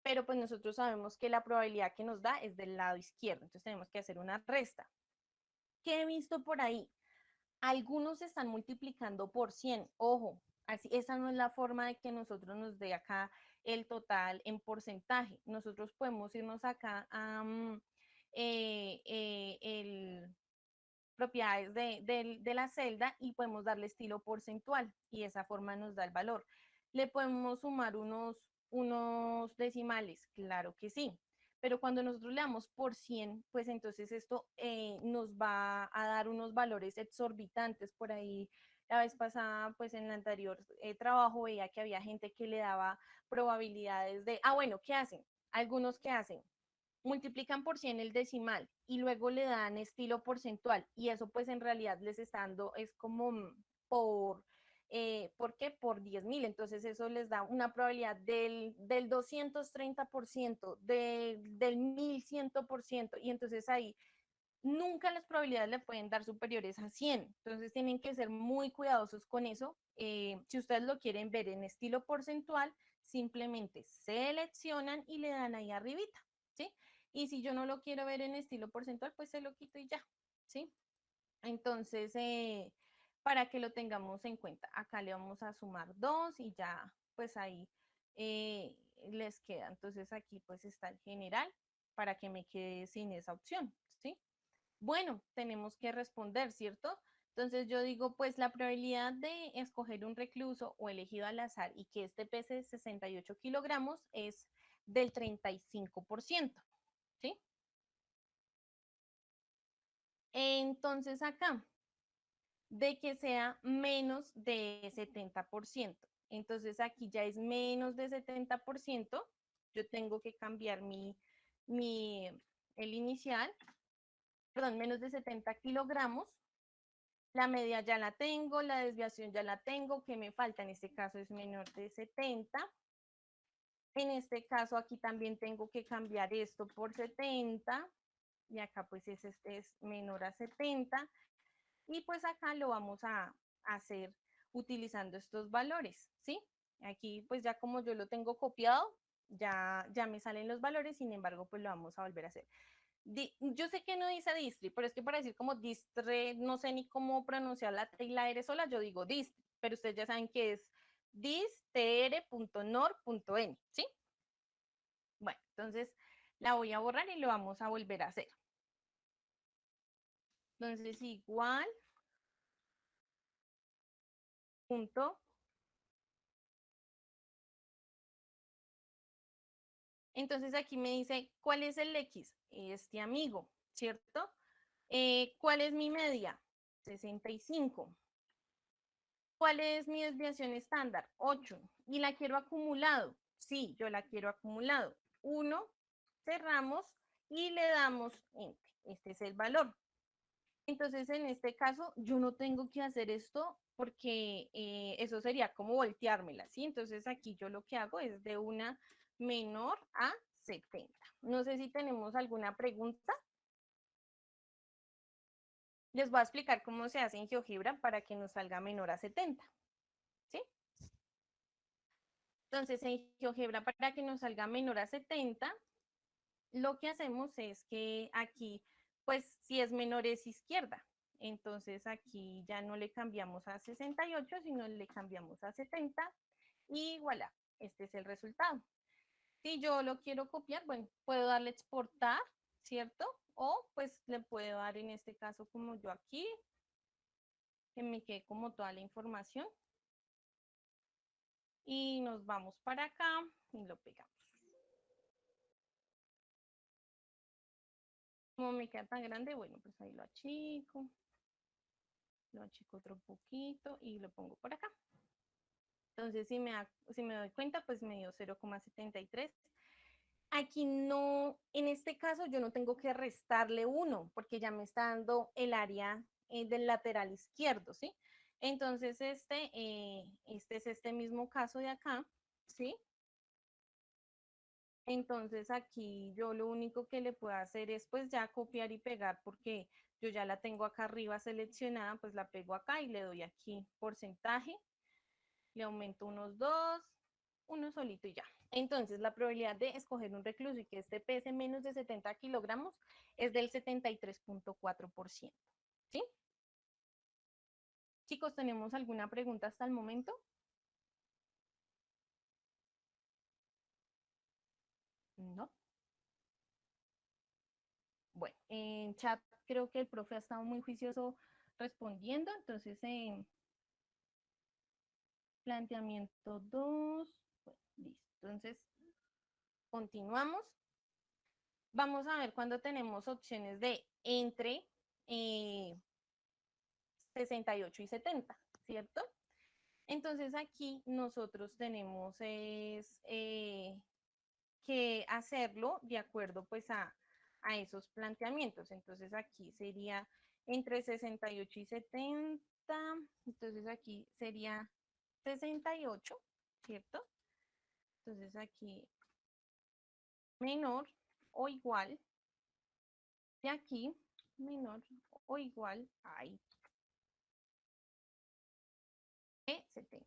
pero pues nosotros sabemos que la probabilidad que nos da es del lado izquierdo, entonces tenemos que hacer una resta. ¿Qué he visto por ahí? Algunos están multiplicando por 100, ojo, así, esa no es la forma de que nosotros nos dé acá el total en porcentaje. Nosotros podemos irnos acá a el propiedades de la celda y podemos darle estilo porcentual y de esa forma nos da el valor. ¿Le podemos sumar unos decimales? Claro que sí, pero cuando nosotros le damos por 100, pues entonces esto nos va a dar unos valores exorbitantes. Por ahí la vez pasada, pues en el anterior trabajo veía que había gente que le daba probabilidades de, bueno, ¿qué hacen? Algunos que hacen multiplican por 100 el decimal y luego le dan estilo porcentual y eso pues en realidad les está dando, es como ¿por qué? Por 10.000, entonces eso les da una probabilidad del 230%, del 1100% y entonces ahí nunca las probabilidades le pueden dar superiores a 100, entonces tienen que ser muy cuidadosos con eso. Si ustedes lo quieren ver en estilo porcentual, simplemente seleccionan y le dan ahí arribita, ¿sí? Y si yo no lo quiero ver en estilo porcentual, pues se lo quito y ya, ¿sí? Entonces, para que lo tengamos en cuenta, acá le vamos a sumar 2 y ya, pues ahí les queda. Entonces aquí pues está el general para que me quede sin esa opción, ¿sí? Bueno, tenemos que responder, ¿cierto? Entonces yo digo, pues la probabilidad de escoger un recluso o elegido al azar y que este pese 68 kilogramos es del 35%, ¿sí? Entonces acá, de que sea menos de 70%. Entonces aquí ya es menos de 70%. Yo tengo que cambiar el inicial, perdón, menos de 70 kilogramos. La media ya la tengo, la desviación ya la tengo, ¿qué me falta? En este caso es menor de 70. En este caso aquí también tengo que cambiar esto por 70 y acá pues este es menor a 70 y pues acá lo vamos a hacer utilizando estos valores, ¿sí? Aquí pues ya como yo lo tengo copiado, ya me salen los valores, sin embargo pues lo vamos a volver a hacer. Yo sé que no dice distri, pero es que para decir como distre, no sé ni cómo pronunciar la T y la R sola, yo digo distri, pero ustedes ya saben que es distr.nor.n, ¿sí? Bueno, entonces la voy a borrar y lo vamos a volver a hacer. Entonces igual, punto. Entonces aquí me dice, ¿cuál es el X? Este amigo, ¿cierto? ¿Cuál es mi media? 65. ¿Cuál es mi desviación estándar? 8. ¿Y la quiero acumulado? Sí, yo la quiero acumulado. 1, cerramos y le damos Enter. Este es el valor. Entonces, en este caso, yo no tengo que hacer esto porque eso sería como volteármela, ¿sí? Entonces, aquí yo lo que hago es de una menor a 70. No sé si tenemos alguna pregunta. Les voy a explicar cómo se hace en GeoGebra para que nos salga menor a 70, ¿sí? Entonces, en GeoGebra, para que nos salga menor a 70, lo que hacemos es que aquí, pues, si es menor es izquierda. Entonces, aquí ya no le cambiamos a 68, sino le cambiamos a 70 y voilà, este es el resultado. Si yo lo quiero copiar, bueno, puedo darle exportar, ¿cierto? O pues le puedo dar en este caso como yo aquí, que me quede como toda la información. Y nos vamos para acá y lo pegamos. Como me queda tan grande, bueno, pues ahí lo achico otro poquito y lo pongo por acá. Entonces, si me doy cuenta, pues me dio 0,73. Aquí no, en este caso yo no tengo que restarle 1, porque ya me está dando el área del lateral izquierdo, ¿sí? Entonces, este es este mismo caso de acá, ¿sí? Entonces, aquí yo lo único que le puedo hacer es pues ya copiar y pegar, porque yo ya la tengo acá arriba seleccionada, pues la pego acá y le doy aquí porcentaje, le aumento unos 2, uno solito y ya. Entonces, la probabilidad de escoger un recluso y que este pese menos de 70 kilogramos es del 73.4%, ¿sí? Chicos, ¿tenemos alguna pregunta hasta el momento? No. Bueno, en chat creo que el profe ha estado muy juicioso respondiendo, entonces planteamiento 2, bueno, listo. Entonces, continuamos. Vamos a ver cuando tenemos opciones de entre 68 y 70, ¿cierto? Entonces aquí nosotros tenemos que hacerlo de acuerdo pues a esos planteamientos. Entonces aquí sería entre 68 y 70, entonces aquí sería 68, ¿cierto? Entonces aquí menor o igual, de aquí menor o igual a 70.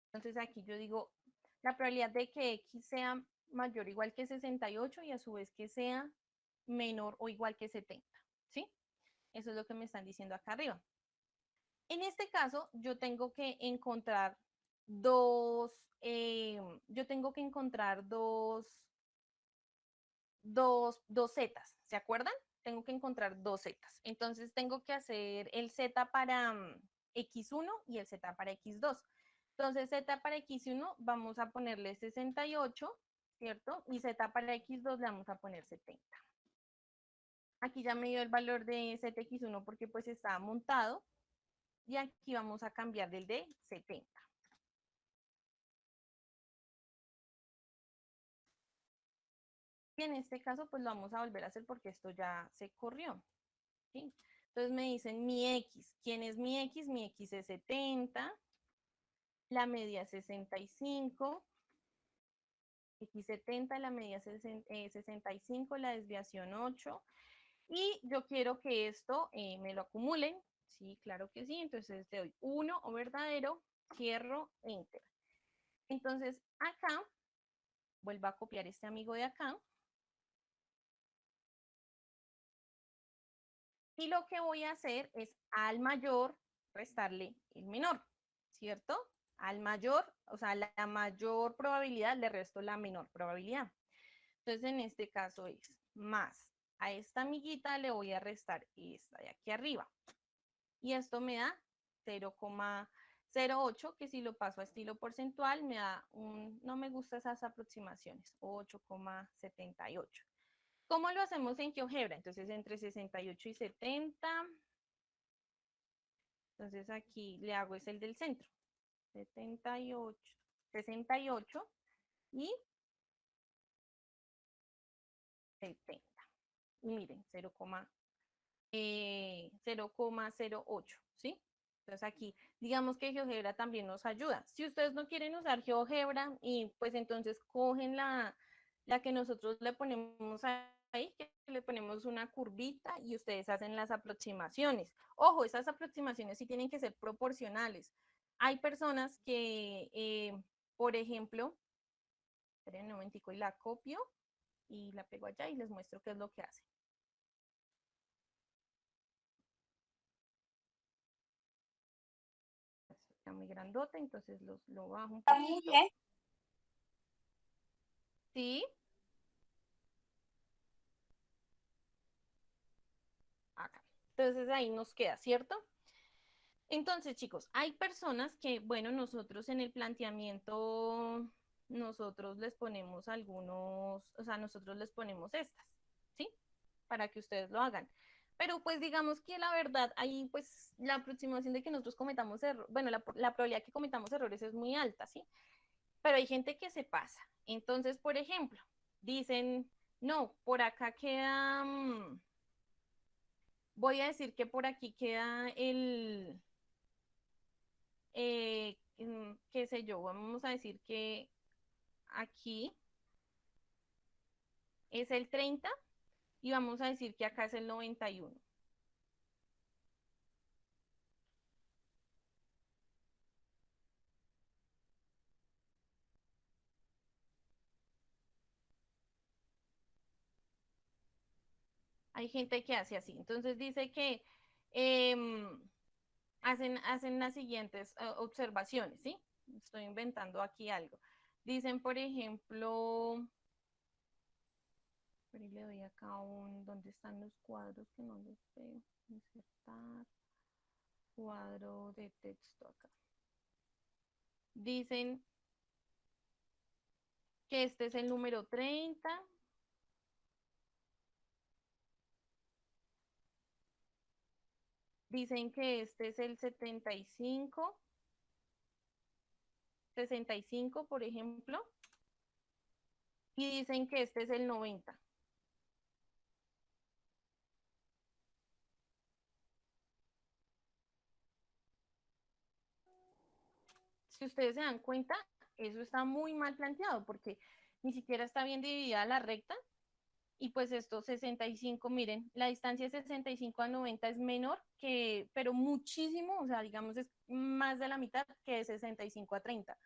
Entonces aquí yo digo la probabilidad de que X sea mayor o igual que 68 y a su vez que sea menor o igual que 70, ¿sí? Eso es lo que me están diciendo acá arriba. En este caso, yo tengo que encontrar dos, zetas, ¿se acuerdan? Tengo que encontrar dos zetas. Entonces tengo que hacer el z para x1 y el z para x2. Entonces z para x1 vamos a ponerle 68, ¿cierto? Y z para x2 le vamos a poner 70. Aquí ya me dio el valor de zx1 porque pues estaba montado. Y aquí vamos a cambiar del de 70. Y en este caso, pues lo vamos a volver a hacer porque esto ya se corrió, ¿sí? Entonces me dicen mi X. ¿Quién es mi X? Mi X es 70, la media 65, X70, la media 65, la desviación 8. Y yo quiero que esto me lo acumulen, sí, claro que sí. Entonces te doy 1 o verdadero, cierro, enter. Entonces acá, vuelvo a copiar este amigo de acá. Y lo que voy a hacer es al mayor restarle el menor, ¿cierto? Al mayor, o sea, la mayor probabilidad le resto la menor probabilidad. Entonces, en este caso es más. A esta amiguita le voy a restar esta de aquí arriba. Y esto me da 0,08, que si lo paso a estilo porcentual me da no me gustan esas aproximaciones, 8,78. ¿Cómo lo hacemos en GeoGebra? Entonces, entre 68 y 70. Entonces, aquí le hago es el del centro. 68, 68 y 70. Y miren, 0,08, ¿sí? Entonces, aquí, digamos que GeoGebra también nos ayuda. Si ustedes no quieren usar GeoGebra, y pues entonces cogen la que nosotros le ponemos ahí que le ponemos una curvita y ustedes hacen las aproximaciones. Ojo, esas aproximaciones sí tienen que ser proporcionales. Hay personas que, por ejemplo, esperen un momentico y la copio y la pego allá y les muestro qué es lo que hace. Está muy grandote, entonces lo bajo un poquito. Muy bien. Sí. Acá. Entonces ahí nos queda, ¿cierto? Entonces, chicos, hay personas que, bueno, nosotros en el planteamiento, nosotros les ponemos algunos, o sea, nosotros les ponemos estas, ¿sí? Para que ustedes lo hagan. Pero pues digamos que la verdad, ahí pues la aproximación de que nosotros cometamos errores, bueno, la probabilidad que cometamos errores es muy alta, ¿sí? Pero hay gente que se pasa. Entonces, por ejemplo, dicen, no, por acá queda, voy a decir que por aquí queda qué sé yo, vamos a decir que aquí es el 30 y vamos a decir que acá es el 91. Hay gente que hace así. Entonces dice que hacen las siguientes observaciones, ¿sí? Estoy inventando aquí algo. Dicen, por ejemplo, le doy acá ¿dónde están los cuadros que no los veo? Insertar, cuadro de texto acá. Dicen que este es el número 30. Dicen que este es el 65, por ejemplo, y dicen que este es el 90. Si ustedes se dan cuenta, eso está muy mal planteado porque ni siquiera está bien dividida la recta y pues estos 65, miren, la distancia de 65 a 90 es menor que, pero muchísimo, o sea, digamos es más de la mitad que de 65 a 30.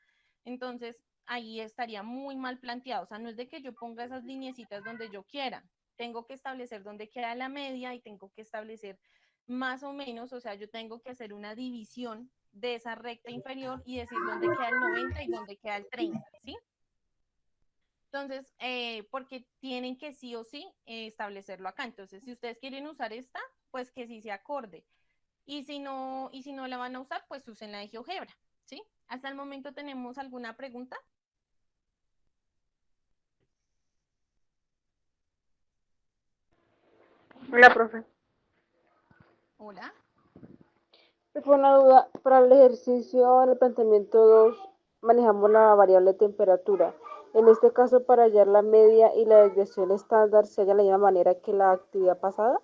Entonces, ahí estaría muy mal planteado, o sea, no es de que yo ponga esas lineecitas donde yo quiera, tengo que establecer dónde queda la media y tengo que establecer más o menos, o sea, yo tengo que hacer una división de esa recta inferior y decir dónde queda el 90 y dónde queda el 30, ¿sí? Entonces, porque tienen que sí o sí establecerlo acá. Entonces, si ustedes quieren usar esta, pues que sí se acorde. Y si no la van a usar, pues usen la de GeoGebra, ¿sí? Hasta el momento tenemos alguna pregunta. Hola, profe. Hola. Fue una duda. Para el ejercicio del planteamiento 2 manejamos la variable temperatura. En este caso, para hallar la media y la desviación estándar, ¿se halla de la misma manera que la actividad pasada?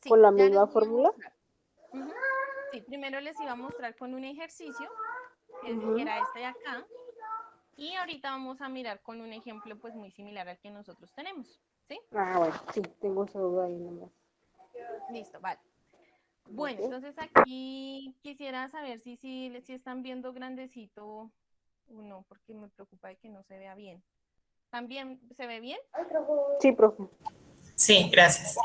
Sí, ¿Con la ya les misma voy a fórmula? mostrar. Uh-huh. Sí, primero les iba a mostrar con un ejercicio, que Uh-huh. era este de acá, y ahorita vamos a mirar con un ejemplo pues muy similar al que nosotros tenemos, ¿sí? Ah, bueno, sí, tengo esa duda ahí nomás. Listo, vale. Bueno, Okay. entonces aquí quisiera saber si están viendo grandecito o no, porque me preocupa de que no se vea bien. ¿También se ve bien? Sí, profe. Sí, gracias.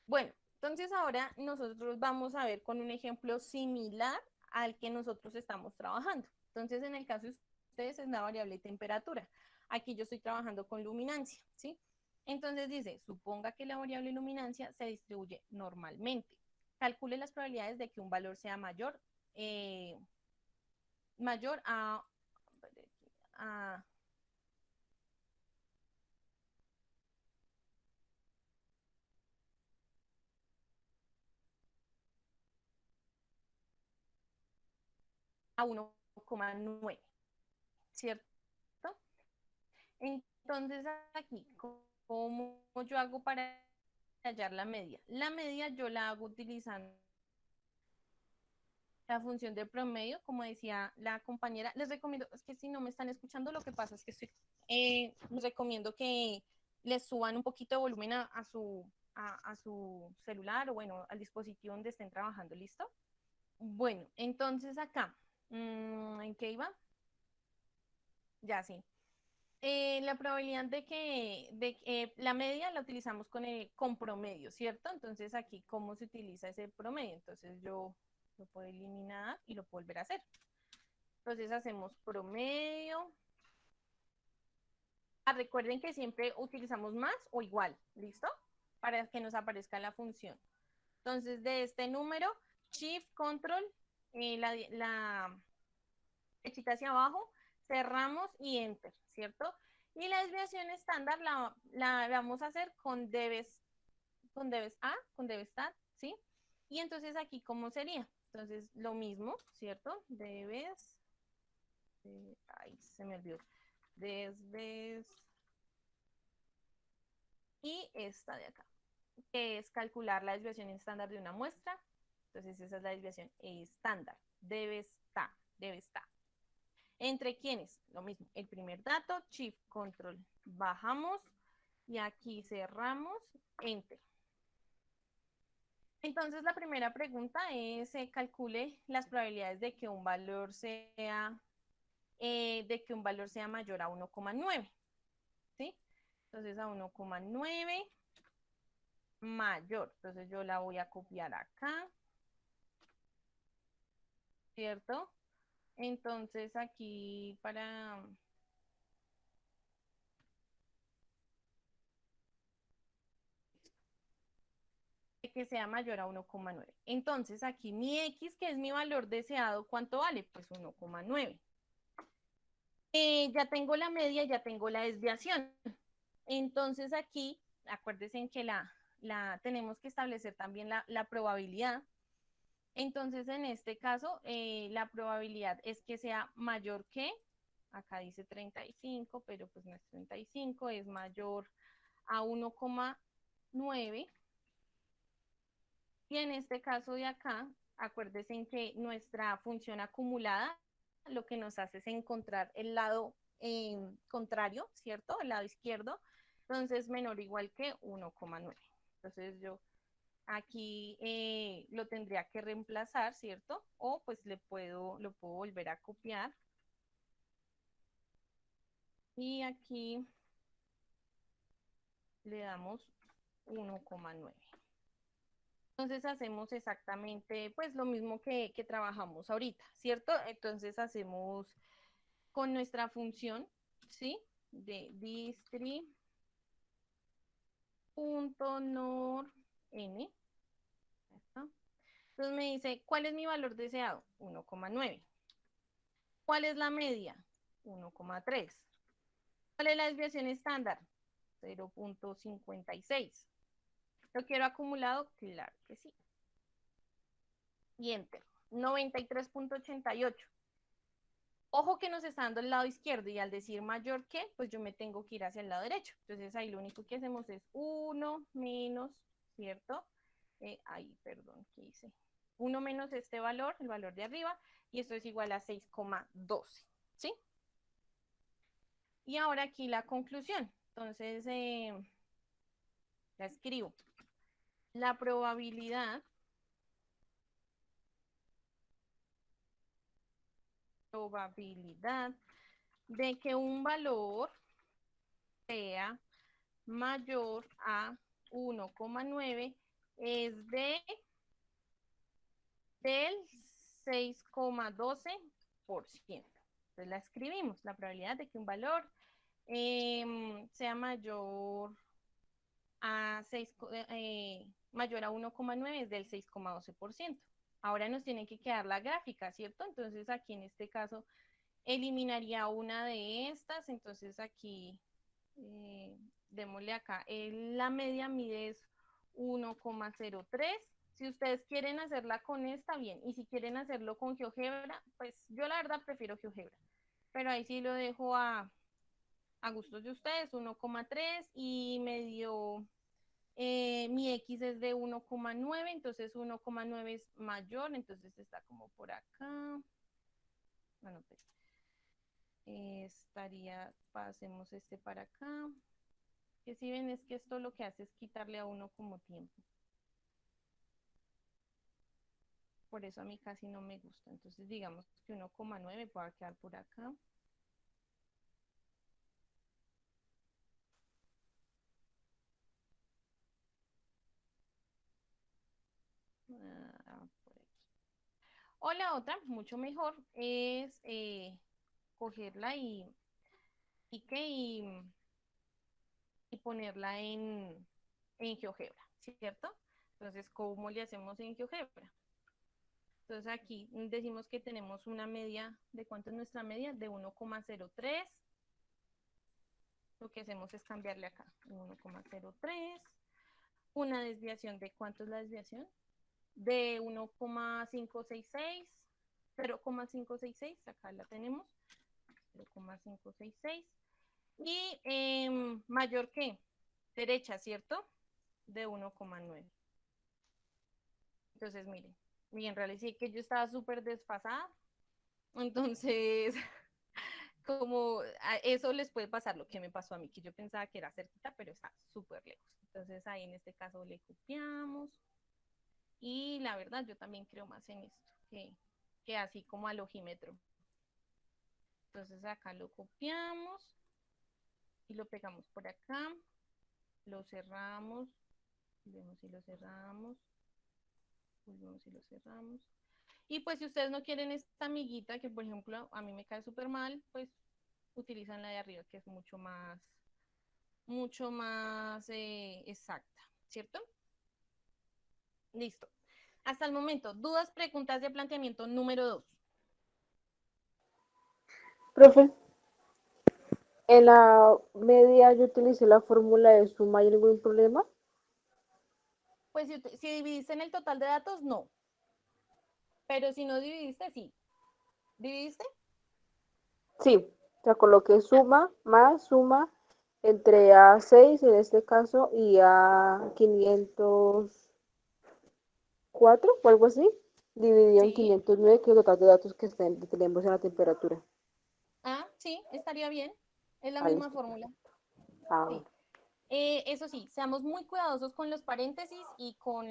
Bueno, entonces ahora nosotros vamos a ver con un ejemplo similar al que nosotros estamos trabajando. Entonces, en el caso de ustedes es la variable temperatura. Aquí yo estoy trabajando con luminancia, ¿sí? Entonces dice, suponga que la variable luminancia se distribuye normalmente. Calcule las probabilidades de que un valor sea mayor a a 1,9, ¿cierto? Entonces aquí, ¿cómo yo hago para hallar la media? La media yo la hago utilizando la función de promedio, como decía la compañera. Les recomiendo, es que si no me están escuchando, lo que pasa es que les recomiendo que les suban un poquito de volumen a su celular o bueno, al dispositivo donde estén trabajando, ¿listo? Bueno, entonces acá, ¿en qué iba? Ya sí. La probabilidad de que la media la utilizamos con promedio, ¿cierto? Entonces aquí, ¿cómo se utiliza ese promedio? Entonces yo lo puedo eliminar y lo puedo volver a hacer. Entonces hacemos promedio. Recuerden que siempre utilizamos más o igual, ¿listo? Para que nos aparezca la función. Entonces de este número, Shift, Control, la flechita hacia abajo, cerramos y Enter, ¿cierto? Y la desviación estándar la vamos a hacer con debestat, ¿sí? Y entonces aquí, ¿cómo sería? Entonces, lo mismo, ¿cierto? Ay, se me olvidó. Desves, y esta de acá, que es calcular la desviación estándar de una muestra. Entonces, esa es la desviación estándar. Debe estar. ¿Entre quiénes? Lo mismo, el primer dato, Shift, Control, bajamos y aquí cerramos, Enter. Entonces, la primera pregunta es, calcule las probabilidades de que un valor sea, mayor a 1,9, ¿sí? Entonces, a 1,9 mayor. Entonces, yo la voy a copiar acá, ¿cierto? Entonces, aquí para que sea mayor a 1,9. Entonces, aquí mi X, que es mi valor deseado, ¿cuánto vale? Pues 1,9. Ya tengo la media, ya tengo la desviación. Entonces, aquí, acuérdense en que tenemos que establecer también la probabilidad. Entonces, en este caso, la probabilidad es que sea mayor que, acá dice 35, pero pues no es 35, es mayor a 1,9. Y en este caso de acá, acuérdense en que nuestra función acumulada lo que nos hace es encontrar el lado contrario, ¿cierto? El lado izquierdo. Entonces, menor o igual que 1,9. Entonces, yo aquí lo tendría que reemplazar, ¿cierto? O pues lo puedo volver a copiar. Y aquí le damos 1,9. Entonces hacemos exactamente pues lo mismo que trabajamos ahorita, ¿cierto? Entonces hacemos con nuestra función, ¿sí? De distri.nor n. Entonces me dice, ¿cuál es mi valor deseado? 1,9. ¿Cuál es la media? 1,3. ¿Cuál es la desviación estándar? 0,56. ¿Lo quiero acumulado? Claro que sí. Y enter. 93,88. Ojo que nos está dando el lado izquierdo y al decir mayor que, pues yo me tengo que ir hacia el lado derecho. Entonces ahí lo único que hacemos es 1 menos, ¿cierto? Ahí, perdón, ¿qué hice? 1 menos este valor, el valor de arriba, y esto es igual a 6,12, ¿sí? Y ahora aquí la conclusión. Entonces, la escribo. La probabilidad de que un valor sea mayor a 1,9 es del 6,12%. Entonces la escribimos, la probabilidad de que un valor sea mayor a 1,9 es del 6,12%. Ahora nos tiene que quedar la gráfica, ¿cierto? Entonces aquí en este caso eliminaría una de estas, entonces aquí démosle acá, la media mide es 1,03. Si ustedes quieren hacerla con esta, bien, y si quieren hacerlo con GeoGebra, pues yo la verdad prefiero GeoGebra, pero ahí sí lo dejo a gustos de ustedes, 1,3 y me dio, mi X es de 1,9, entonces 1,9 es mayor, entonces está como por acá. Bueno, pues estaría, pasemos este para acá. Que si ven es que esto lo que hace es quitarle a uno como tiempo. Por eso a mí casi no me gusta. Entonces digamos que 1,9 pueda quedar por acá. Por aquí. O la otra, mucho mejor, es cogerla y ponerla en GeoGebra, ¿cierto? Entonces, ¿cómo le hacemos en GeoGebra? Entonces aquí decimos que tenemos una media, ¿de cuánto es nuestra media? De 1,03. Lo que hacemos es cambiarle acá, 1,03. Una desviación, ¿de cuánto es la desviación? De 1,566. 0,566, acá la tenemos. 0,566. Y mayor que derecha, ¿cierto? De 1,9. Entonces, miren, bien, realicé que yo estaba súper desfasada. Entonces, como a eso les puede pasar lo que me pasó a mí, que yo pensaba que era cerquita, pero está súper lejos. Entonces, ahí en este caso le copiamos. Y la verdad, yo también creo más en esto, que así como al ojímetro. Entonces, acá lo copiamos y lo pegamos por acá. Lo cerramos. Vemos si lo cerramos. Volvemos y lo cerramos. Y pues si ustedes no quieren esta amiguita, que por ejemplo a mí me cae súper mal, pues utilizan la de arriba, que es mucho más exacta, ¿cierto? Listo. Hasta el momento, dudas, preguntas de planteamiento número 2. Profe, en la media yo utilicé la fórmula de suma, ¿hay algún problema? Pues si dividiste en el total de datos, no. Pero si no dividiste, sí. ¿Dividiste? Sí, o sea, coloqué suma más suma entre A6 en este caso y A504 o algo así, dividido en Sí. 509, que es el total de datos que tenemos en la temperatura. Ah, sí, estaría bien. Es la Ah, misma listo. fórmula. Ah, Sí. Eso sí, seamos muy cuidadosos con los paréntesis y con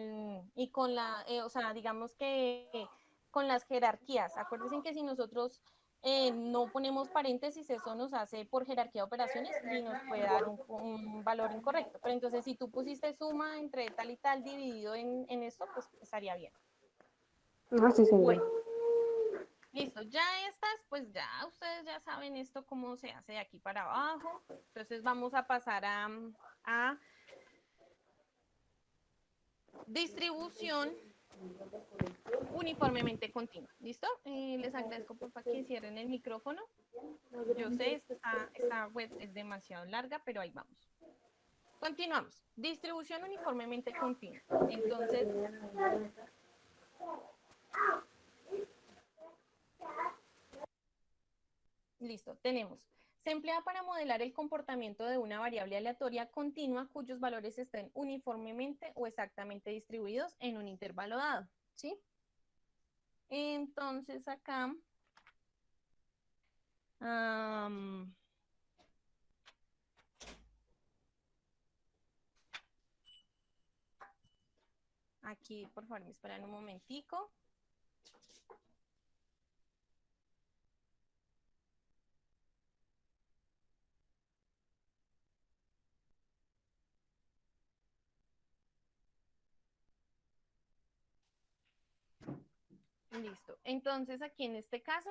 la, o sea, digamos que con las jerarquías. Acuérdense que si nosotros no ponemos paréntesis, eso nos hace por jerarquía de operaciones y nos puede dar un valor incorrecto. Pero entonces, si tú pusiste suma entre tal y tal dividido en esto, pues estaría bien. sí, señor. Bueno, listo. Ya estas, pues ya ustedes ya saben esto cómo se hace de aquí para abajo. Entonces vamos a pasar a distribución uniformemente continua. ¿Listo? Les agradezco por favor que cierren el micrófono. Yo sé, esta web es demasiado larga, pero ahí vamos. Continuamos. Distribución uniformemente continua. Entonces, listo, tenemos. Se emplea para modelar el comportamiento de una variable aleatoria continua cuyos valores estén uniformemente o exactamente distribuidos en un intervalo dado. ¿Sí? Entonces acá aquí, por favor, me esperan un momentico. Listo. Entonces, aquí en este caso,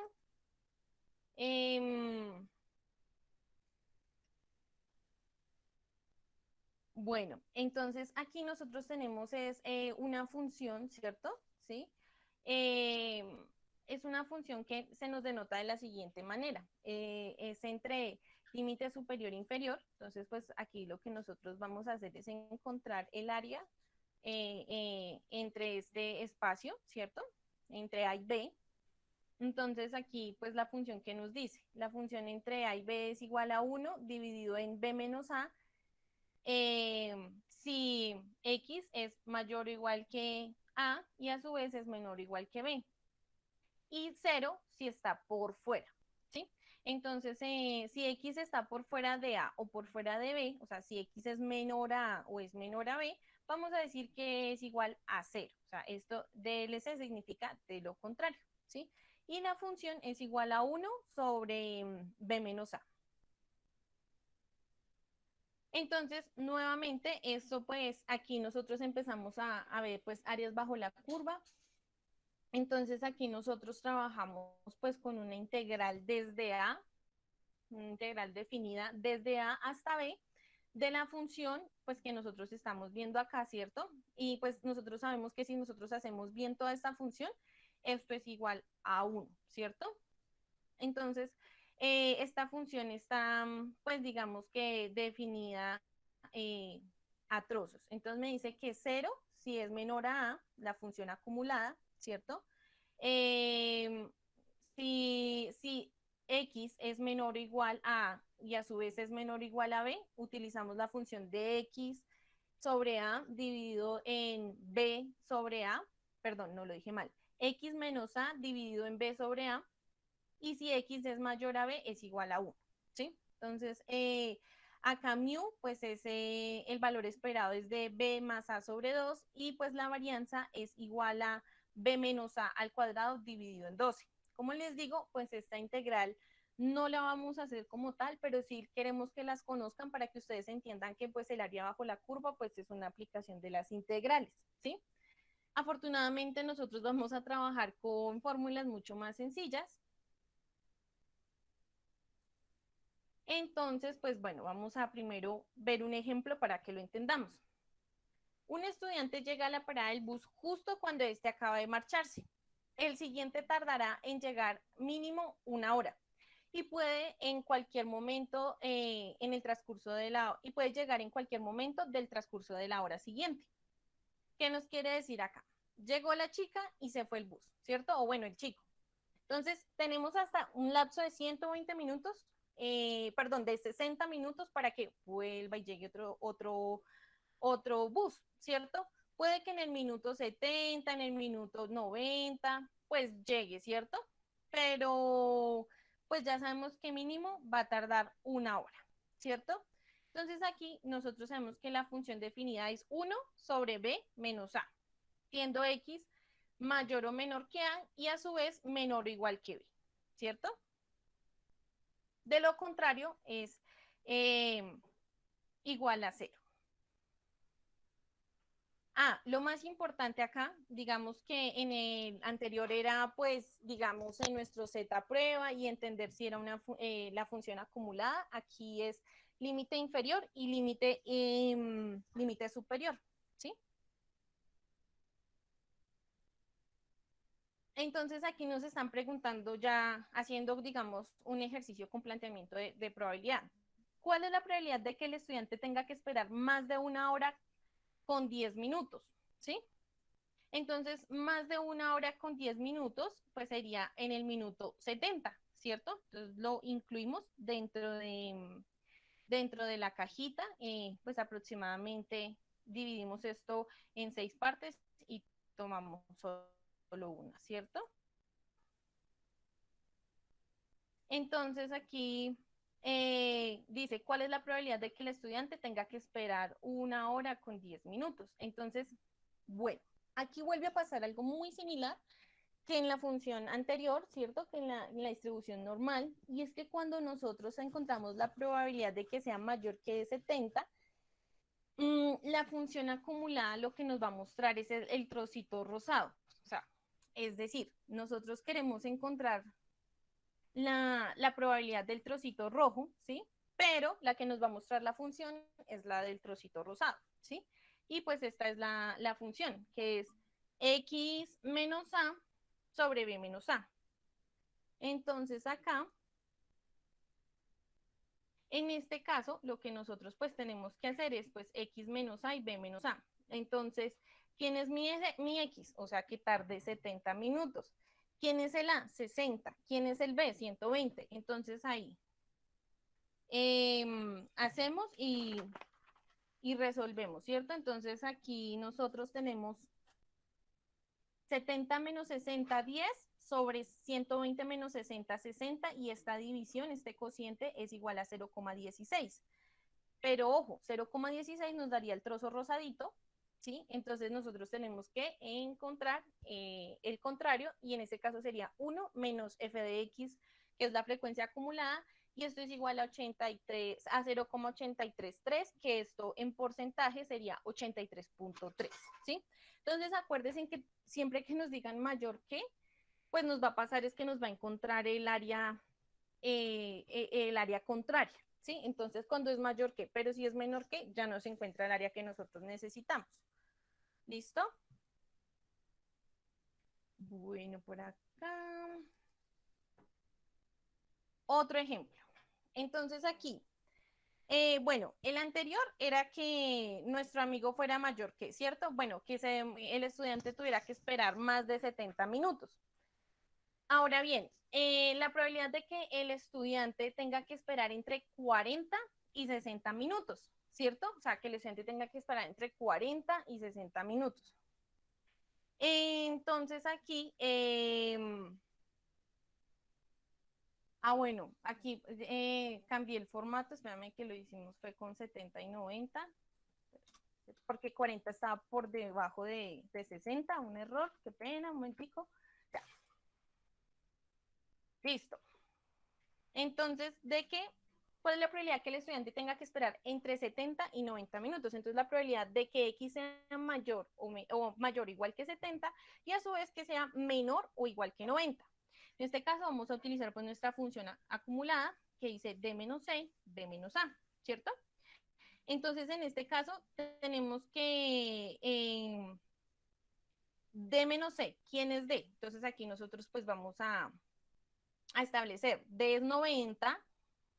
bueno, entonces aquí nosotros tenemos es una función, ¿cierto? ¿Sí? Em, es una función que se nos denota de la siguiente manera. Es entre límite superior e inferior. Entonces, pues aquí lo que nosotros vamos a hacer es encontrar el área entre este espacio, ¿cierto? Entre A y B. Entonces aquí pues la función que nos dice, la función entre A y B es igual a 1 dividido en B menos A, si X es mayor o igual que A y a su vez es menor o igual que B. Y 0 si está por fuera, ¿sí? Entonces, si X está por fuera de A o por fuera de B, o sea, si X es menor a o es menor a B, vamos a decir que es igual a 0. O sea, esto DLC significa de lo contrario, ¿sí? Y la función es igual a 1 sobre B menos A. Entonces, nuevamente, esto pues aquí nosotros empezamos a ver pues áreas bajo la curva. Entonces aquí nosotros trabajamos pues con una integral desde A, una integral definida desde A hasta B de la función pues que nosotros estamos viendo acá, ¿cierto? Y pues nosotros sabemos que si nosotros hacemos bien toda esta función, esto es igual a 1, ¿cierto? Entonces, esta función está, pues digamos que definida eh, a trozos. Entonces me dice que 0 si es menor a la función acumulada, ¿cierto? Eh, si X es menor o igual a y a su vez es menor o igual a B, utilizamos la función de X sobre A dividido en B sobre A, perdón, no lo dije mal, X menos A dividido en B sobre A, y si X es mayor a B es igual a 1, ¿sí? Entonces, acá mu, pues es el valor esperado es de B más A sobre 2 y pues la varianza es igual a B menos A al cuadrado dividido en 12. Como les digo, pues esta integral no la vamos a hacer como tal, pero sí queremos que las conozcan para que ustedes entiendan que pues el área bajo la curva pues es una aplicación de las integrales, ¿sí? Afortunadamente nosotros vamos a trabajar con fórmulas mucho más sencillas. Entonces, pues bueno, vamos a primero ver un ejemplo para que lo entendamos. Un estudiante llega a la parada del bus justo cuando éste acaba de marcharse. El siguiente tardará en llegar mínimo 1 hora y puede en cualquier momento en el transcurso de y puede llegar en cualquier momento del transcurso de la hora siguiente. ¿Qué nos quiere decir acá? Llegó la chica y se fue el bus, ¿cierto? O bueno, el chico. Entonces, tenemos hasta un lapso de 120 minutos, perdón, de 60 minutos para que vuelva y llegue otro bus, ¿cierto? Puede que en el minuto 70, en el minuto 90, pues llegue, ¿cierto? Pero, pues ya sabemos que mínimo va a tardar 1 hora, ¿cierto? Entonces aquí nosotros sabemos que la función definida es 1 sobre b menos a, siendo x mayor o menor que A y a su vez menor o igual que B, ¿cierto? De lo contrario es igual a 0. Lo más importante acá, digamos que en el anterior era, pues, digamos, en nuestro Z prueba y entender si era la función acumulada. Aquí es límite inferior y límite superior, ¿sí? Entonces aquí nos están preguntando ya, haciendo, digamos, un ejercicio con planteamiento de probabilidad. ¿Cuál es la probabilidad de que el estudiante tenga que esperar más de 1 hora con 10 minutos? ¿Sí? Entonces, más de 1 hora con 10 minutos, pues sería en el minuto 70, ¿cierto? Entonces lo incluimos dentro de la cajita, pues aproximadamente dividimos esto en 6 partes y tomamos solo una, ¿cierto? Entonces aquí dice, ¿cuál es la probabilidad de que el estudiante tenga que esperar 1 hora con 10 minutos? Entonces, bueno, aquí vuelve a pasar algo muy similar que en la función anterior, ¿cierto? Que en la distribución normal, y es que cuando nosotros encontramos la probabilidad de que sea mayor que 70, la función acumulada lo que nos va a mostrar es el trocito rosado. O sea, es decir, nosotros queremos encontrar la probabilidad del trocito rojo, ¿sí? Pero la que nos va a mostrar la función es la del trocito rosado, ¿sí? Y pues esta es la función, que es x menos a sobre b menos a. Entonces acá, en este caso, lo que nosotros pues tenemos que hacer es pues x menos a y b menos a. Entonces, ¿quién es mi x? O sea, que tarde 70 minutos. ¿Quién es el A? 60. ¿Quién es el B? 120. Entonces ahí hacemos y resolvemos, ¿cierto? Entonces aquí nosotros tenemos 70 menos 60, 10, sobre 120 menos 60, 60, y esta división, este cociente, es igual a 0,16. Pero ojo, 0,16 nos daría el trozo rosadito, ¿sí? Entonces nosotros tenemos que encontrar el contrario, y en este caso sería 1 menos f de x, que es la frecuencia acumulada, y esto es igual a 83, a 0,833, que esto en porcentaje sería 83.3, ¿sí? Entonces acuérdense que siempre que nos digan mayor que, pues nos va a pasar es que nos va a encontrar el área contraria, ¿sí? Entonces, cuando es mayor que, pero si es menor que, ya no se encuentra el área que nosotros necesitamos. ¿Listo? Bueno, por acá. Otro ejemplo. Entonces, aquí, bueno, el anterior era que nuestro amigo fuera mayor que, ¿cierto? Bueno, que el estudiante tuviera que esperar más de 70 minutos. Ahora bien, la probabilidad de que el estudiante tenga que esperar entre 40 y 60 minutos, ¿cierto? O sea, que el estudiante tenga que esperar entre 40 y 60 minutos. Entonces aquí, bueno, aquí cambié el formato, espérame que lo hicimos, fue con 70 y 90, porque 40 estaba por debajo de 60, un error, qué pena, un momentico. Ya. Listo. Entonces, ¿de qué? ¿Cuál es la probabilidad que el estudiante tenga que esperar entre 70 y 90 minutos? Entonces, la probabilidad de que X sea mayor o mayor o igual que 70, y a su vez que sea menor o igual que 90. En este caso, vamos a utilizar pues nuestra función acumulada, que dice D menos C, D menos A, ¿cierto? Entonces, en este caso, tenemos que D menos C, ¿quién es D? Entonces, aquí nosotros pues vamos a establecer D es 90,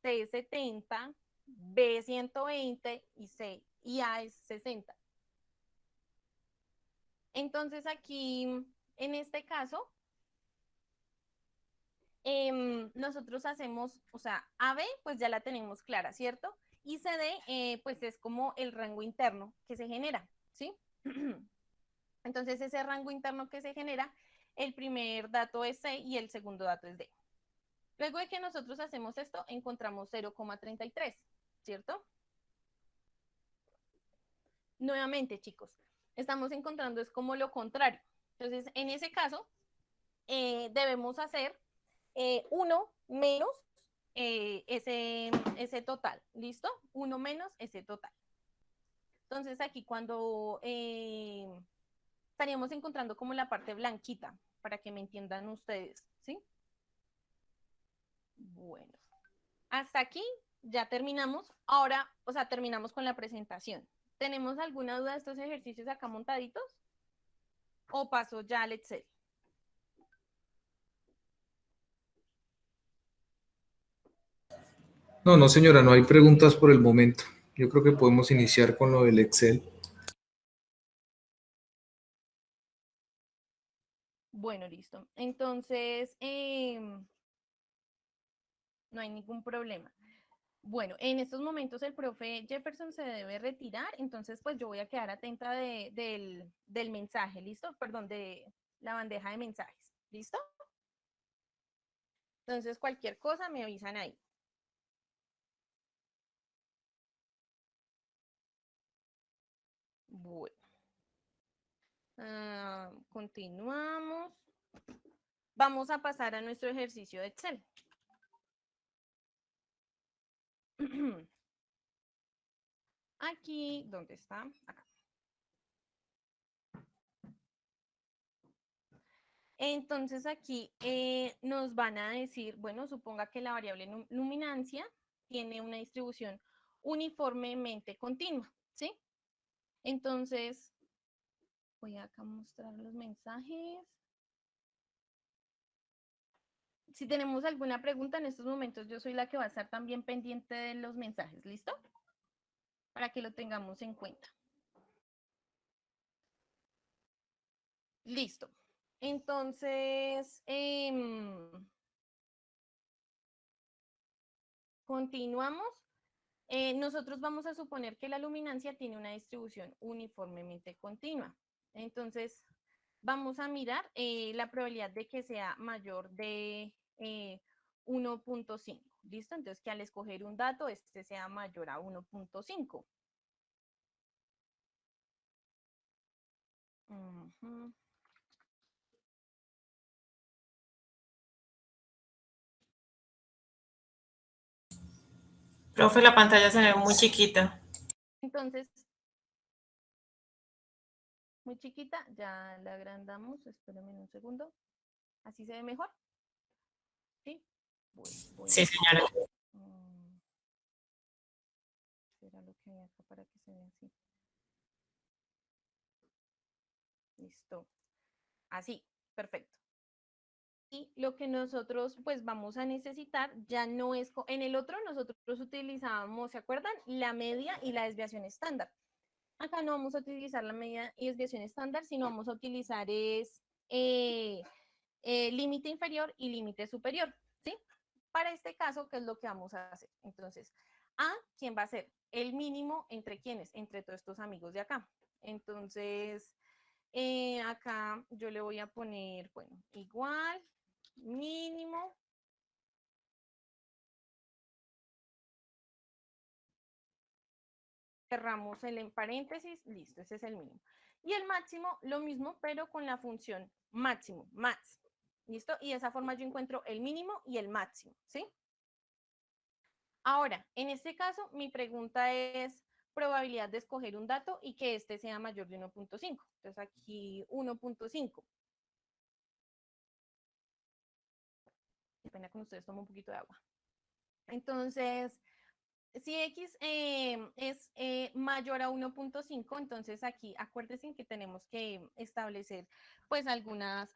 C es 70, B 120 y C y A es 60. Entonces aquí, en este caso, nosotros hacemos, o sea, AB pues ya la tenemos clara, ¿cierto? Y CD pues es como el rango interno que se genera, ¿sí? Entonces ese rango interno que se genera, el primer dato es C y el segundo dato es D. Luego de que nosotros hacemos esto, encontramos 0,33, ¿cierto? Nuevamente, chicos, estamos encontrando es como lo contrario. Entonces, en ese caso, debemos hacer 1 menos ese total, ¿listo? 1 menos ese total. Entonces, aquí cuando estaríamos encontrando como la parte blanquita, para que me entiendan ustedes, ¿sí? Bueno, hasta aquí ya terminamos. Ahora, o sea, terminamos con la presentación. ¿Tenemos alguna duda de estos ejercicios acá montaditos? ¿O paso ya al Excel? No, no, señora, no hay preguntas por el momento. Yo creo que podemos iniciar con lo del Excel. Bueno, listo. Entonces, no hay ningún problema. Bueno, en estos momentos el profe Jefferson se debe retirar, entonces pues yo voy a quedar atenta del mensaje, ¿listo? Perdón, de la bandeja de mensajes, ¿listo? Entonces cualquier cosa me avisan ahí. Bueno, continuamos. Vamos a pasar a nuestro ejercicio de Excel. Aquí, ¿dónde está? Acá. Entonces aquí nos van a decir, bueno, suponga que la variable luminancia tiene una distribución uniformemente continua, ¿sí? Entonces, voy acá a mostrar los mensajes. Si tenemos alguna pregunta en estos momentos, yo soy la que va a estar también pendiente de los mensajes, ¿listo? Para que lo tengamos en cuenta. Listo. Entonces, continuamos. Nosotros vamos a suponer que la luminancia tiene una distribución uniformemente continua. Entonces, vamos a mirar la probabilidad de que sea mayor de 1.5. ¿Listo? Entonces, que al escoger un dato, este sea mayor a 1.5. Profe, la pantalla se ve muy chiquita. Entonces, muy chiquita, ya la agrandamos, espérenme un segundo. ¿Así se ve mejor? ¿Sí? Sí, señora. Era lo que hay acá para que se vea así. Listo. Así, perfecto. Y lo que nosotros pues vamos a necesitar ya no es, en el otro nosotros utilizábamos, ¿se acuerdan? La media y la desviación estándar. Acá no vamos a utilizar la media y desviación estándar, sino vamos a utilizar límite inferior y límite superior, ¿sí? Para este caso, ¿qué es lo que vamos a hacer? Entonces, A, ¿quién va a ser? El mínimo entre quiénes, entre todos estos amigos de acá. Entonces, acá yo le voy a poner, bueno, igual, mínimo. Cerramos el en paréntesis, listo, ese es el mínimo. Y el máximo, lo mismo, pero con la función máximo, max. ¿Listo? Y de esa forma yo encuentro el mínimo y el máximo, ¿sí? Ahora, en este caso, mi pregunta es probabilidad de escoger un dato y que este sea mayor de 1.5. Entonces aquí 1.5. Qué pena con ustedes, tomo un poquito de agua. Entonces, si X es mayor a 1.5, entonces aquí acuérdense que tenemos que establecer pues algunos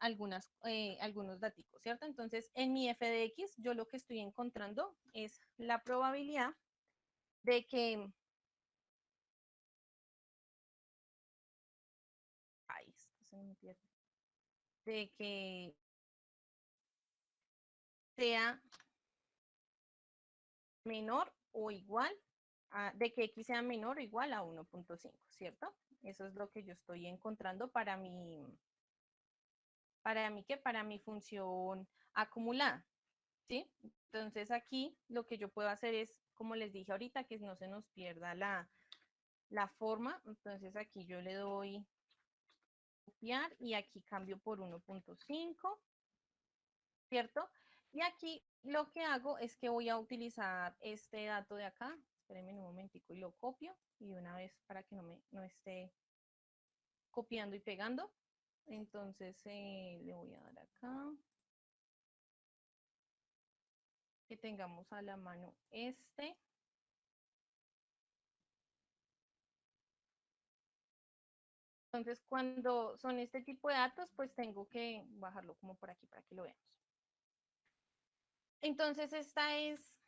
datos, ¿cierto? Entonces en mi f de X yo lo que estoy encontrando es la probabilidad de que, ay, esto se me pierde, de que sea menor o igual de que X sea menor o igual a 1.5, ¿cierto? Eso es lo que yo estoy encontrando para ¿qué? Para mi función acumulada, ¿sí? Entonces aquí lo que yo puedo hacer es, como les dije ahorita, que no se nos pierda la forma. Entonces aquí yo le doy copiar y aquí cambio por 1.5, ¿cierto? Y aquí lo que hago es que voy a utilizar este dato de acá. Espérenme un momentico y lo copio y una vez para que no esté copiando y pegando. Entonces le voy a dar acá. Que tengamos a la mano este. Entonces, cuando son este tipo de datos, pues tengo que bajarlo como por aquí para que lo veamos. Entonces, esta es,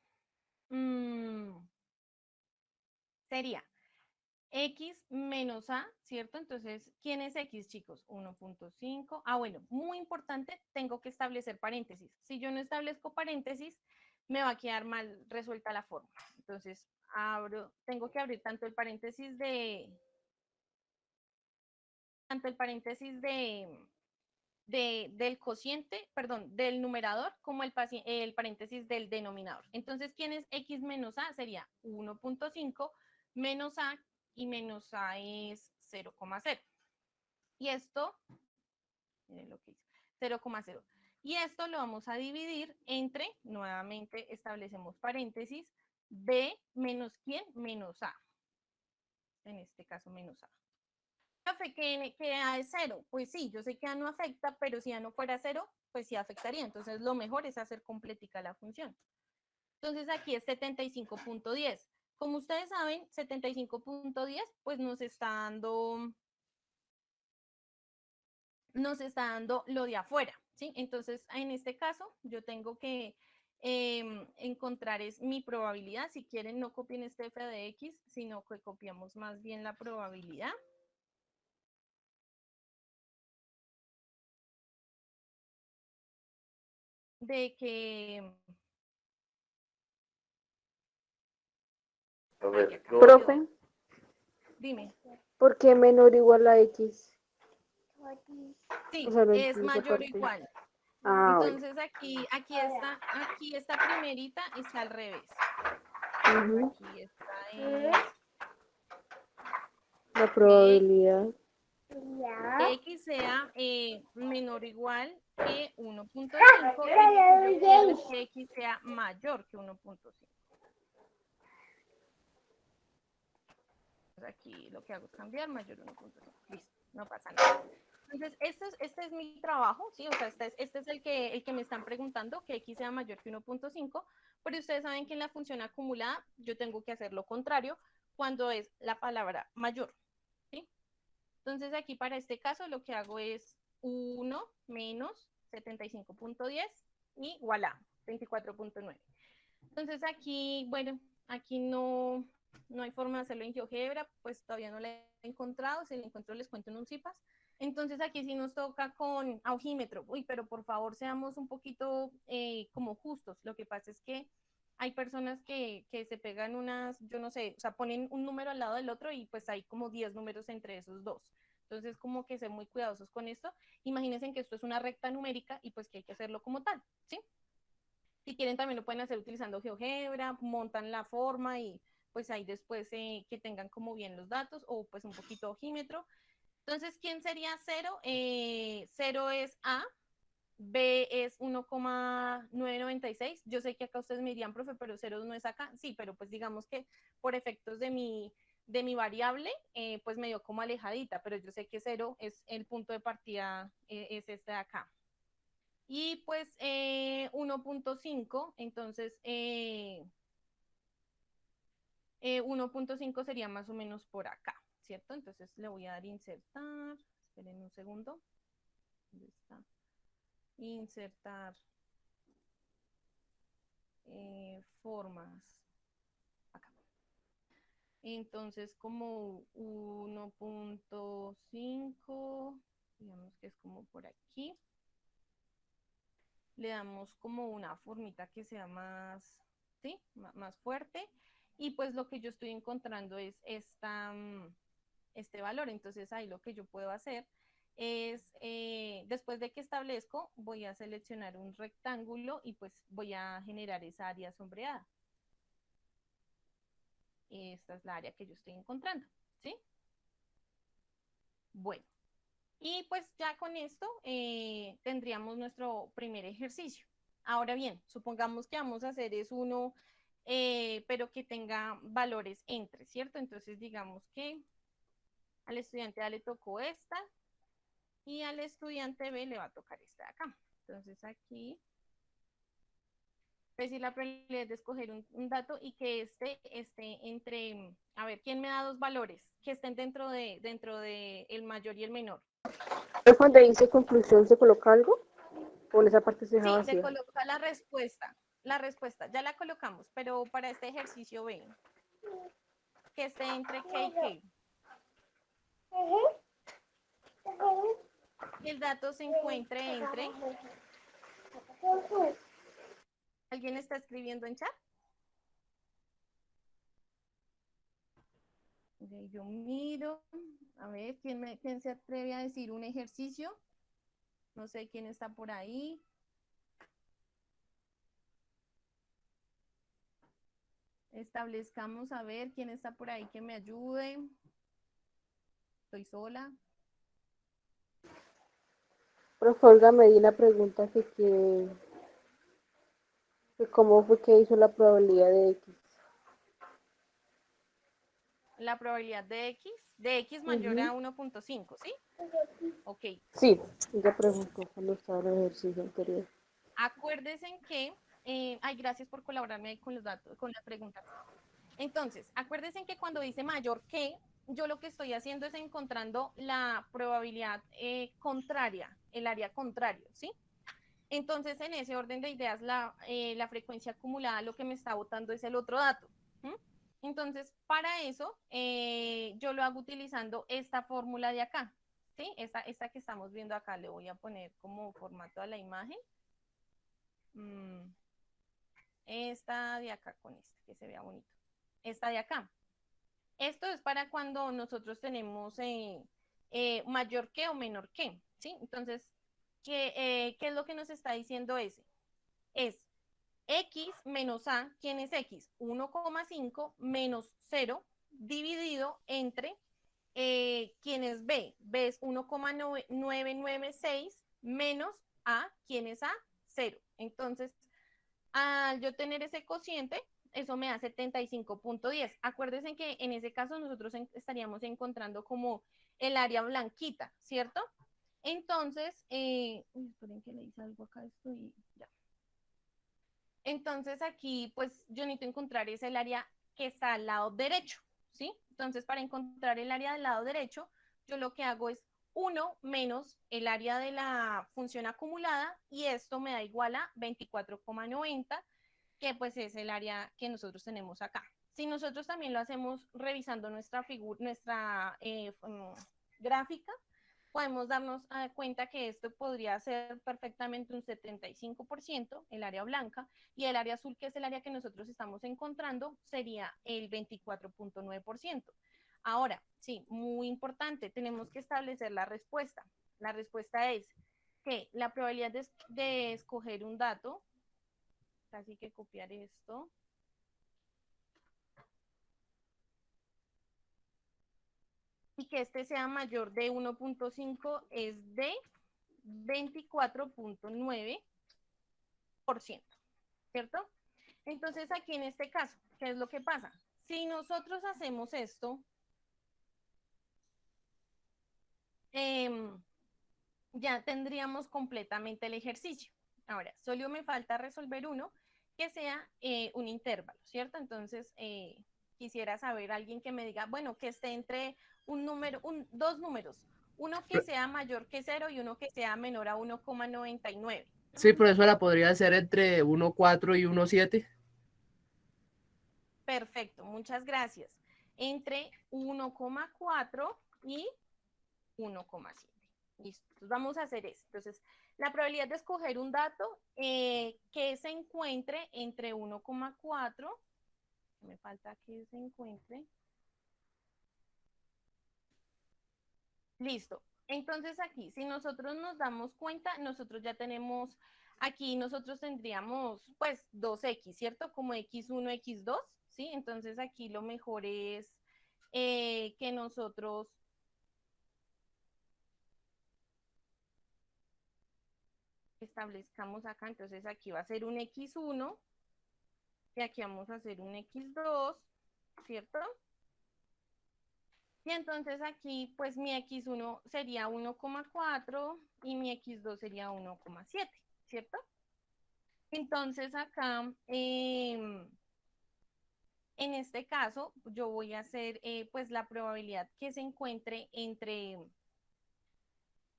sería X menos A, ¿cierto? Entonces, ¿quién es X, chicos? 1.5. Bueno, muy importante, tengo que establecer paréntesis. Si yo no establezco paréntesis, me va a quedar mal resuelta la fórmula. Entonces, tengo que abrir tanto el paréntesis del cociente, perdón, del numerador, como el paréntesis del denominador. Entonces, ¿quién es X menos A? Sería 1.5 menos A, y menos A es 0,0. Y esto, miren lo que hice, 0,0. Y esto lo vamos a dividir entre, nuevamente establecemos paréntesis, B menos ¿quién? Menos A. En este caso, menos A. Que A es 0, pues sí, yo sé que A no afecta, pero si A no fuera 0, pues sí afectaría. Entonces lo mejor es hacer completica la función. Entonces aquí es 75.10. Como ustedes saben, 75.10 pues nos está dando lo de afuera, ¿sí? Entonces en este caso yo tengo que encontrar es mi probabilidad. Si quieren no copien este f de x, sino que copiamos más bien la probabilidad. De que... Profe, Dime. ¿por qué menor igual a X? Sí, O sea, no es entiendo esa mayor o parte. igual. Ah, bueno. Entonces aquí esta primerita está al revés. Ujú. Aquí esta es La que probabilidad. X sea menor o igual que 1.5 y lo que yo quiero es que X sea mayor que 1.5. Aquí lo que hago es cambiar mayor 1.5. Listo, no pasa nada. Entonces, este es mi trabajo, ¿sí? O sea, este es el que me están preguntando, que X sea mayor que 1.5, pero ustedes saben que en la función acumulada yo tengo que hacer lo contrario cuando es la palabra mayor, ¿sí? Entonces, aquí para este caso lo que hago es 1 menos 75.10 y voilà, 24.9. Entonces, aquí, bueno, aquí no hay forma de hacerlo en GeoGebra, pues todavía no la he encontrado, si la encuentro les cuento en un CIPAS. Entonces aquí sí nos toca con aujímetro. Uy, pero por favor seamos un poquito como justos. Lo que pasa es que hay personas que se pegan unas, yo no sé, o sea, ponen un número al lado del otro y pues hay como 10 números entre esos dos. Entonces como que ser muy cuidadosos con esto. Imagínense que esto es una recta numérica y pues que hay que hacerlo como tal, ¿sí? Si quieren también lo pueden hacer utilizando GeoGebra, montan la forma y pues ahí después que tengan como bien los datos o pues un poquito ojímetro. Entonces, ¿quién sería 0? 0 es A, B es 1,996. Yo sé que acá ustedes me dirían, profe, pero 0 no es acá. Sí, pero pues digamos que por efectos de mi variable, pues me dio como alejadita, pero yo sé que 0 es el punto de partida, es este de acá. Y pues 1.5, entonces 1.5 sería más o menos por acá, ¿cierto? Entonces le voy a dar insertar, esperen un segundo, ¿dónde está? Insertar formas, acá. Entonces como 1.5, digamos que es como por aquí, le damos como una formita que sea más, ¿sí? Más fuerte. Y pues lo que yo estoy encontrando es este valor. Entonces ahí lo que yo puedo hacer es, después de que establezco, voy a seleccionar un rectángulo y pues voy a generar esa área sombreada. Esta es la área que yo estoy encontrando, ¿sí? Bueno, y pues ya con esto tendríamos nuestro primer ejercicio. Ahora bien, supongamos que vamos a hacer es uno, pero que tenga valores entre, ¿cierto? Entonces digamos que al estudiante A le tocó esta y al estudiante B le va a tocar esta de acá. Entonces aquí, pues si la probabilidad es de escoger un dato y que este esté entre, a ver, ¿quién me da dos valores? Que estén dentro de el mayor y el menor. Cuando dice conclusión, ¿se coloca algo? ¿O en esa parte se deja Sí, se vacía? coloca la respuesta, ya la colocamos, pero para este ejercicio B, que esté entre K y K. Y el dato se encuentre entre. ¿Alguien está escribiendo en chat? Okay, yo miro, a ver, ¿quién se atreve a decir un ejercicio? No sé quién está por ahí. Establezcamos a ver quién está por ahí que me ayude. Estoy sola. Profe Olga Medina pregunta que cómo fue que hizo la probabilidad de X. La probabilidad de X mayor a 1.5, ¿sí? Ok. Sí, ella preguntó cuando estaba en el ejercicio anterior. Acuérdense que, ay, gracias por colaborarme ahí con los datos, con las preguntas. Entonces, acuérdense que cuando dice mayor que, yo lo que estoy haciendo es encontrando la probabilidad contraria, el área contrario, ¿sí? Entonces, en ese orden de ideas, la frecuencia acumulada lo que me está botando es el otro dato. ¿Mm? Entonces, para eso, yo lo hago utilizando esta fórmula de acá, ¿sí? Esta que estamos viendo acá, le voy a poner como formato a la imagen. Esta de acá con esta, que se vea bonito. Esta de acá. Esto es para cuando nosotros tenemos mayor que o menor que, ¿sí? Entonces, ¿qué es lo que nos está diciendo ese? Es X menos A, ¿quién es X? 1,5 menos 0 dividido entre ¿quién es B? B es 1,996 menos A, ¿quién es A? 0. Entonces, al yo tener ese cociente, eso me da 75,10. Acuérdense que en ese caso nosotros estaríamos encontrando como el área blanquita, ¿cierto? Entonces, esperen que le hice algo acá, esto y ya. Entonces aquí, pues yo necesito encontrar es el área que está al lado derecho, ¿sí? Entonces para encontrar el área del lado derecho, yo lo que hago es 1 menos el área de la función acumulada y esto me da igual a 24,90, que pues es el área que nosotros tenemos acá. Si nosotros también lo hacemos revisando nuestra figura, nuestra gráfica, podemos darnos cuenta que esto podría ser perfectamente un 75%, el área blanca, y el área azul, que es el área que nosotros estamos encontrando, sería el 24,9%. Ahora, sí, muy importante, tenemos que establecer la respuesta. La respuesta es que la probabilidad de escoger un dato, casi que copiar esto, y que este sea mayor de 1,5 es de 24,9%, ¿cierto? Entonces aquí en este caso, ¿qué es lo que pasa? Si nosotros hacemos esto, ya tendríamos completamente el ejercicio. Ahora, solo me falta resolver uno que sea un intervalo, ¿cierto? Entonces, quisiera saber alguien que me diga, bueno, que esté entre un número, dos números, uno que sea mayor que 0 y uno que sea menor a 1,99. Sí, profesora, podría ser entre 1,4 y 1,7. Perfecto, muchas gracias. Entre 1,4 y 1,7. Listo, entonces vamos a hacer eso. Entonces, la probabilidad de escoger un dato que se encuentre entre 1,4, me falta que se encuentre. Listo. Entonces aquí, si nosotros nos damos cuenta, nosotros ya tenemos, aquí nosotros tendríamos pues 2x, ¿cierto? Como x1, x2, ¿sí? Entonces aquí lo mejor es que nosotros establezcamos acá, entonces aquí va a ser un x1 y aquí vamos a hacer un x2, ¿cierto? Y entonces aquí, pues mi x1 sería 1,4 y mi x2 sería 1,7, ¿cierto? Entonces acá, en este caso, yo voy a hacer pues la probabilidad que se encuentre entre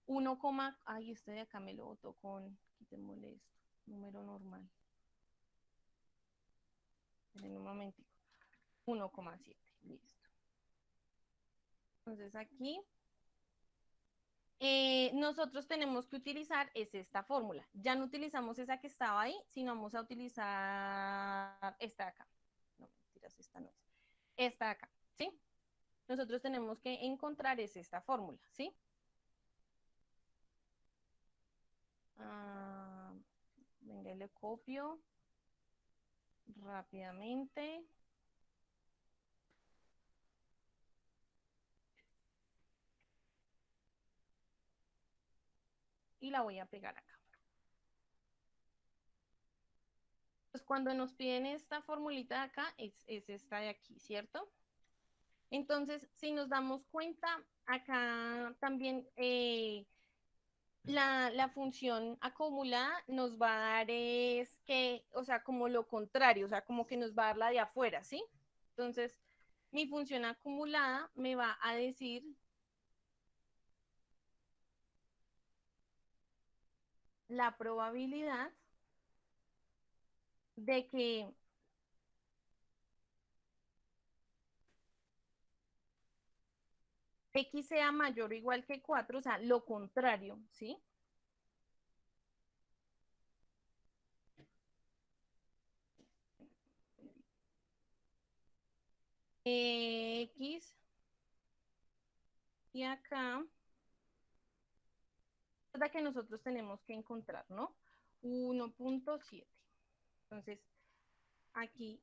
1, ay, este de acá me lo boto con, quitémosle esto, número normal. En un momentico. 1,7, listo. Entonces aquí nosotros tenemos que utilizar es esta fórmula. Ya no utilizamos esa que estaba ahí, sino vamos a utilizar esta de acá. No, mentiras, esta no es. Esta de acá, ¿sí? Nosotros tenemos que encontrar es esta fórmula, ¿sí? Venga, le copio rápidamente. Y la voy a pegar acá. Pues cuando nos piden esta formulita de acá, es esta de aquí, ¿cierto? Entonces, si nos damos cuenta, acá también la función acumulada nos va a dar es que, o sea, como lo contrario, o sea, como que nos va a dar la de afuera, ¿sí? Entonces, mi función acumulada me va a decir la probabilidad de que X sea mayor o igual que 4, o sea, lo contrario, ¿sí? X y acá es la que nosotros tenemos que encontrar, ¿no? 1.7. Entonces, aquí,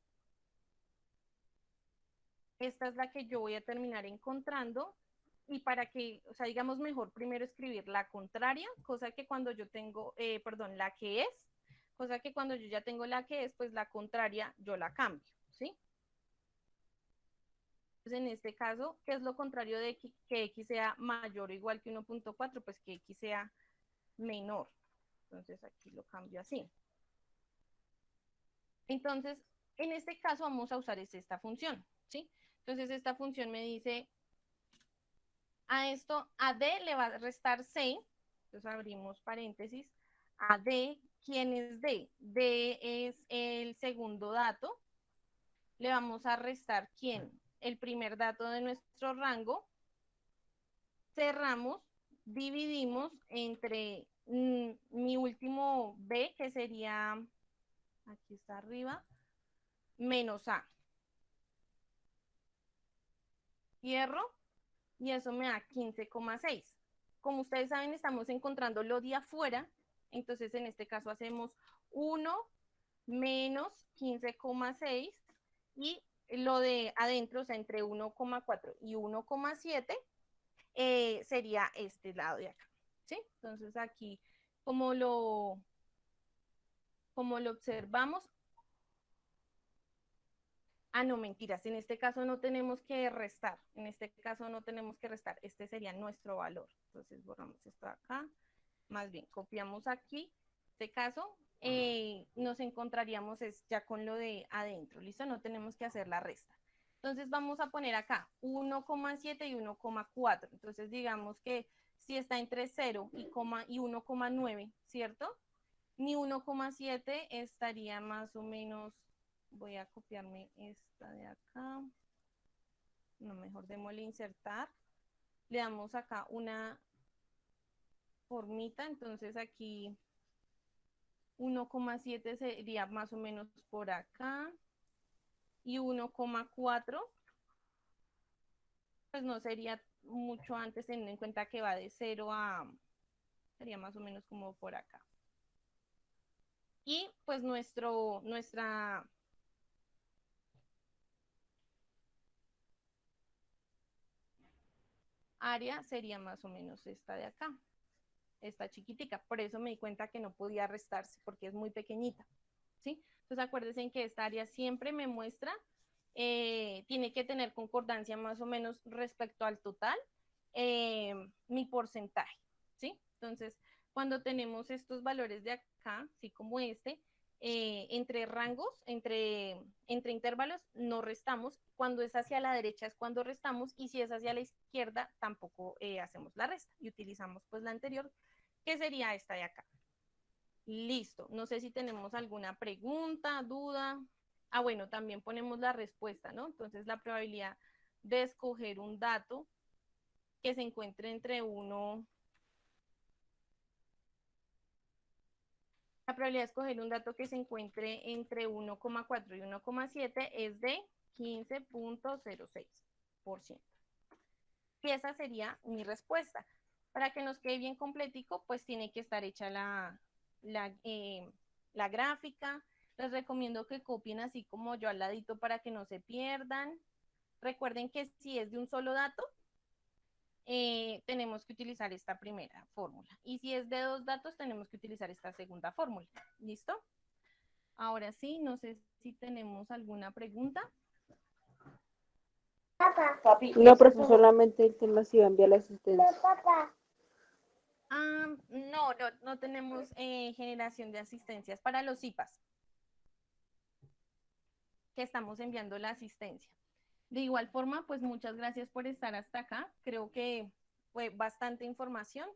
esta es la que yo voy a terminar encontrando. Y para que, o sea, digamos mejor primero escribir la contraria, cosa que cuando yo tengo, perdón, la que es, cosa que cuando yo ya tengo la que es, pues la contraria yo la cambio, ¿sí? Entonces, en este caso, ¿qué es lo contrario de que x sea mayor o igual que 1.4? Pues que x sea menor. Entonces, aquí lo cambio así. Entonces, en este caso vamos a usar esta función, ¿sí? Entonces, esta función me dice, a esto, a D le va a restar C, entonces abrimos paréntesis, a D, ¿quién es D? D es el segundo dato, le vamos a restar ¿quién? El primer dato de nuestro rango, cerramos, dividimos entre mi último B, que sería, aquí está arriba, menos A. Cierro, y eso me da 15,6. Como ustedes saben, estamos encontrando lo de afuera, entonces en este caso hacemos 1 menos 15,6 y lo de adentro, o sea, entre 1,4 y 1,7 sería este lado de acá, ¿sí? Entonces aquí, como lo observamos, no, mentiras, en este caso no tenemos que restar, este sería nuestro valor. Entonces borramos esto acá, más bien copiamos aquí, este caso nos encontraríamos ya con lo de adentro, ¿listo? No tenemos que hacer la resta. Entonces vamos a poner acá 1,7 y 1,4, entonces digamos que si está entre 0 y 1,9, ¿cierto? Mi 1,7 estaría más o menos, voy a copiarme esta de acá, no, mejor démosle insertar, le damos acá una formita, entonces aquí 1,7 sería más o menos por acá, y 1,4 pues no sería mucho antes, teniendo en cuenta que va de 0 a, sería más o menos como por acá. Y pues nuestra área sería más o menos esta de acá, esta chiquitica. Por eso me di cuenta que no podía restarse, porque es muy pequeñita, ¿sí? Entonces acuérdense en que esta área siempre me muestra, tiene que tener concordancia más o menos respecto al total, mi porcentaje, ¿sí? Entonces, cuando tenemos estos valores de acá, así como este, entre rangos, entre intervalos, no restamos. Cuando es hacia la derecha es cuando restamos, y si es hacia la izquierda, tampoco hacemos la resta y utilizamos pues la anterior, que sería esta de acá. Listo. No sé si tenemos alguna pregunta, duda. Bueno, también ponemos la respuesta, ¿no? Entonces, la probabilidad de escoger un dato que se encuentre entre la probabilidad de escoger un dato que se encuentre entre 1,4 y 1,7 es de 15.06%. Y esa sería mi respuesta. Para que nos quede bien completico, pues tiene que estar hecha la gráfica. Les recomiendo que copien así como yo al ladito para que no se pierdan. Recuerden que si es de un solo dato, tenemos que utilizar esta primera fórmula. Y si es de dos datos, tenemos que utilizar esta segunda fórmula. ¿Listo? Ahora sí, no sé si tenemos alguna pregunta. No, profe, solamente el tema si va a enviar la asistencia. No tenemos generación de asistencias para los IPAs, que estamos enviando la asistencia. De igual forma, pues muchas gracias por estar hasta acá. Creo que fue bastante información.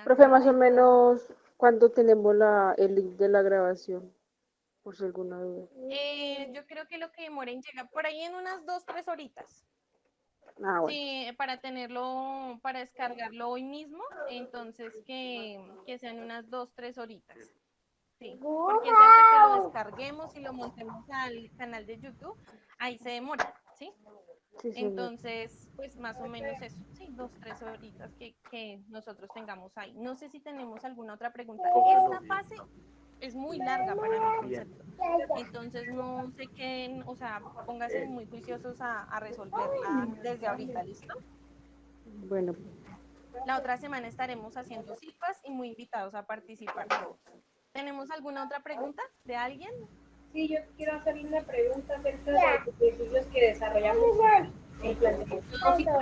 Profe, más o menos, ¿cuándo tenemos el link de la grabación? Por si alguna duda. Yo creo que lo que demora en llegar por ahí en unas 2-3 horitas. Bueno. Sí, para tenerlo, para descargarlo hoy mismo, entonces que sean unas 2-3 horitas. Sí, porque es hasta que lo descarguemos y lo montemos al canal de YouTube, ahí se demora, ¿sí? Sí, señor. Entonces, pues más o menos eso, sí, 2, 3 horitas que nosotros tengamos ahí. No sé si tenemos alguna otra pregunta. Esta fase es muy larga para mi concepto. Entonces, no sé qué, o sea, pónganse muy juiciosos a resolverla desde ahorita, ¿listo? Bueno, La otra semana estaremos haciendo citas y muy invitados a participar todos. ¿Tenemos alguna otra pregunta de alguien? Sí, yo quiero hacerle una pregunta acerca de los ejercicios que desarrollamos en planteamiento físico.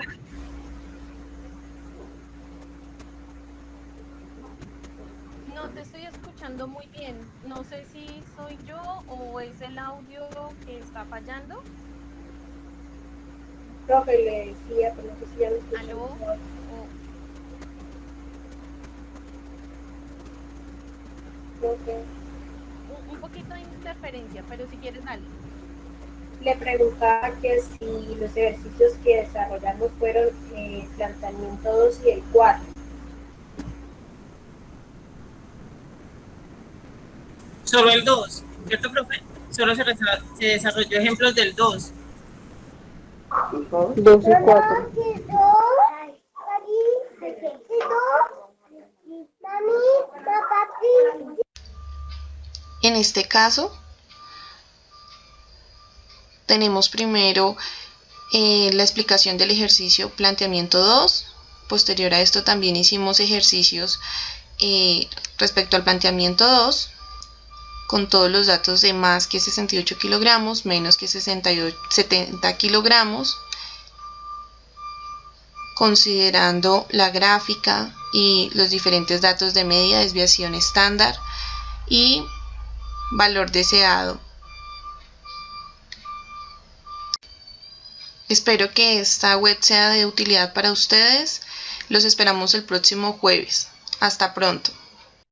No te estoy escuchando muy bien. No sé si soy yo o es el audio que está fallando. Profe, le decía, pero no sé si ya lo escuché. ¿Aló? Profe, Un poquito de interferencia, pero si quieres, dale. le preguntaba que si los ejercicios que desarrollamos fueron planteamiento 2 y el 4. Solo el 2, ¿cierto, profe? Solo se desarrolló ejemplos del 2. 2 y 4. En este caso, tenemos primero la explicación del ejercicio planteamiento 2. Posterior a esto también hicimos ejercicios respecto al planteamiento 2, con todos los datos de más que 68 kilogramos, menos que 70 kilogramos, considerando la gráfica y los diferentes datos de media, desviación estándar y valor deseado. Espero que esta web sea de utilidad para ustedes. Los esperamos el próximo jueves. Hasta pronto.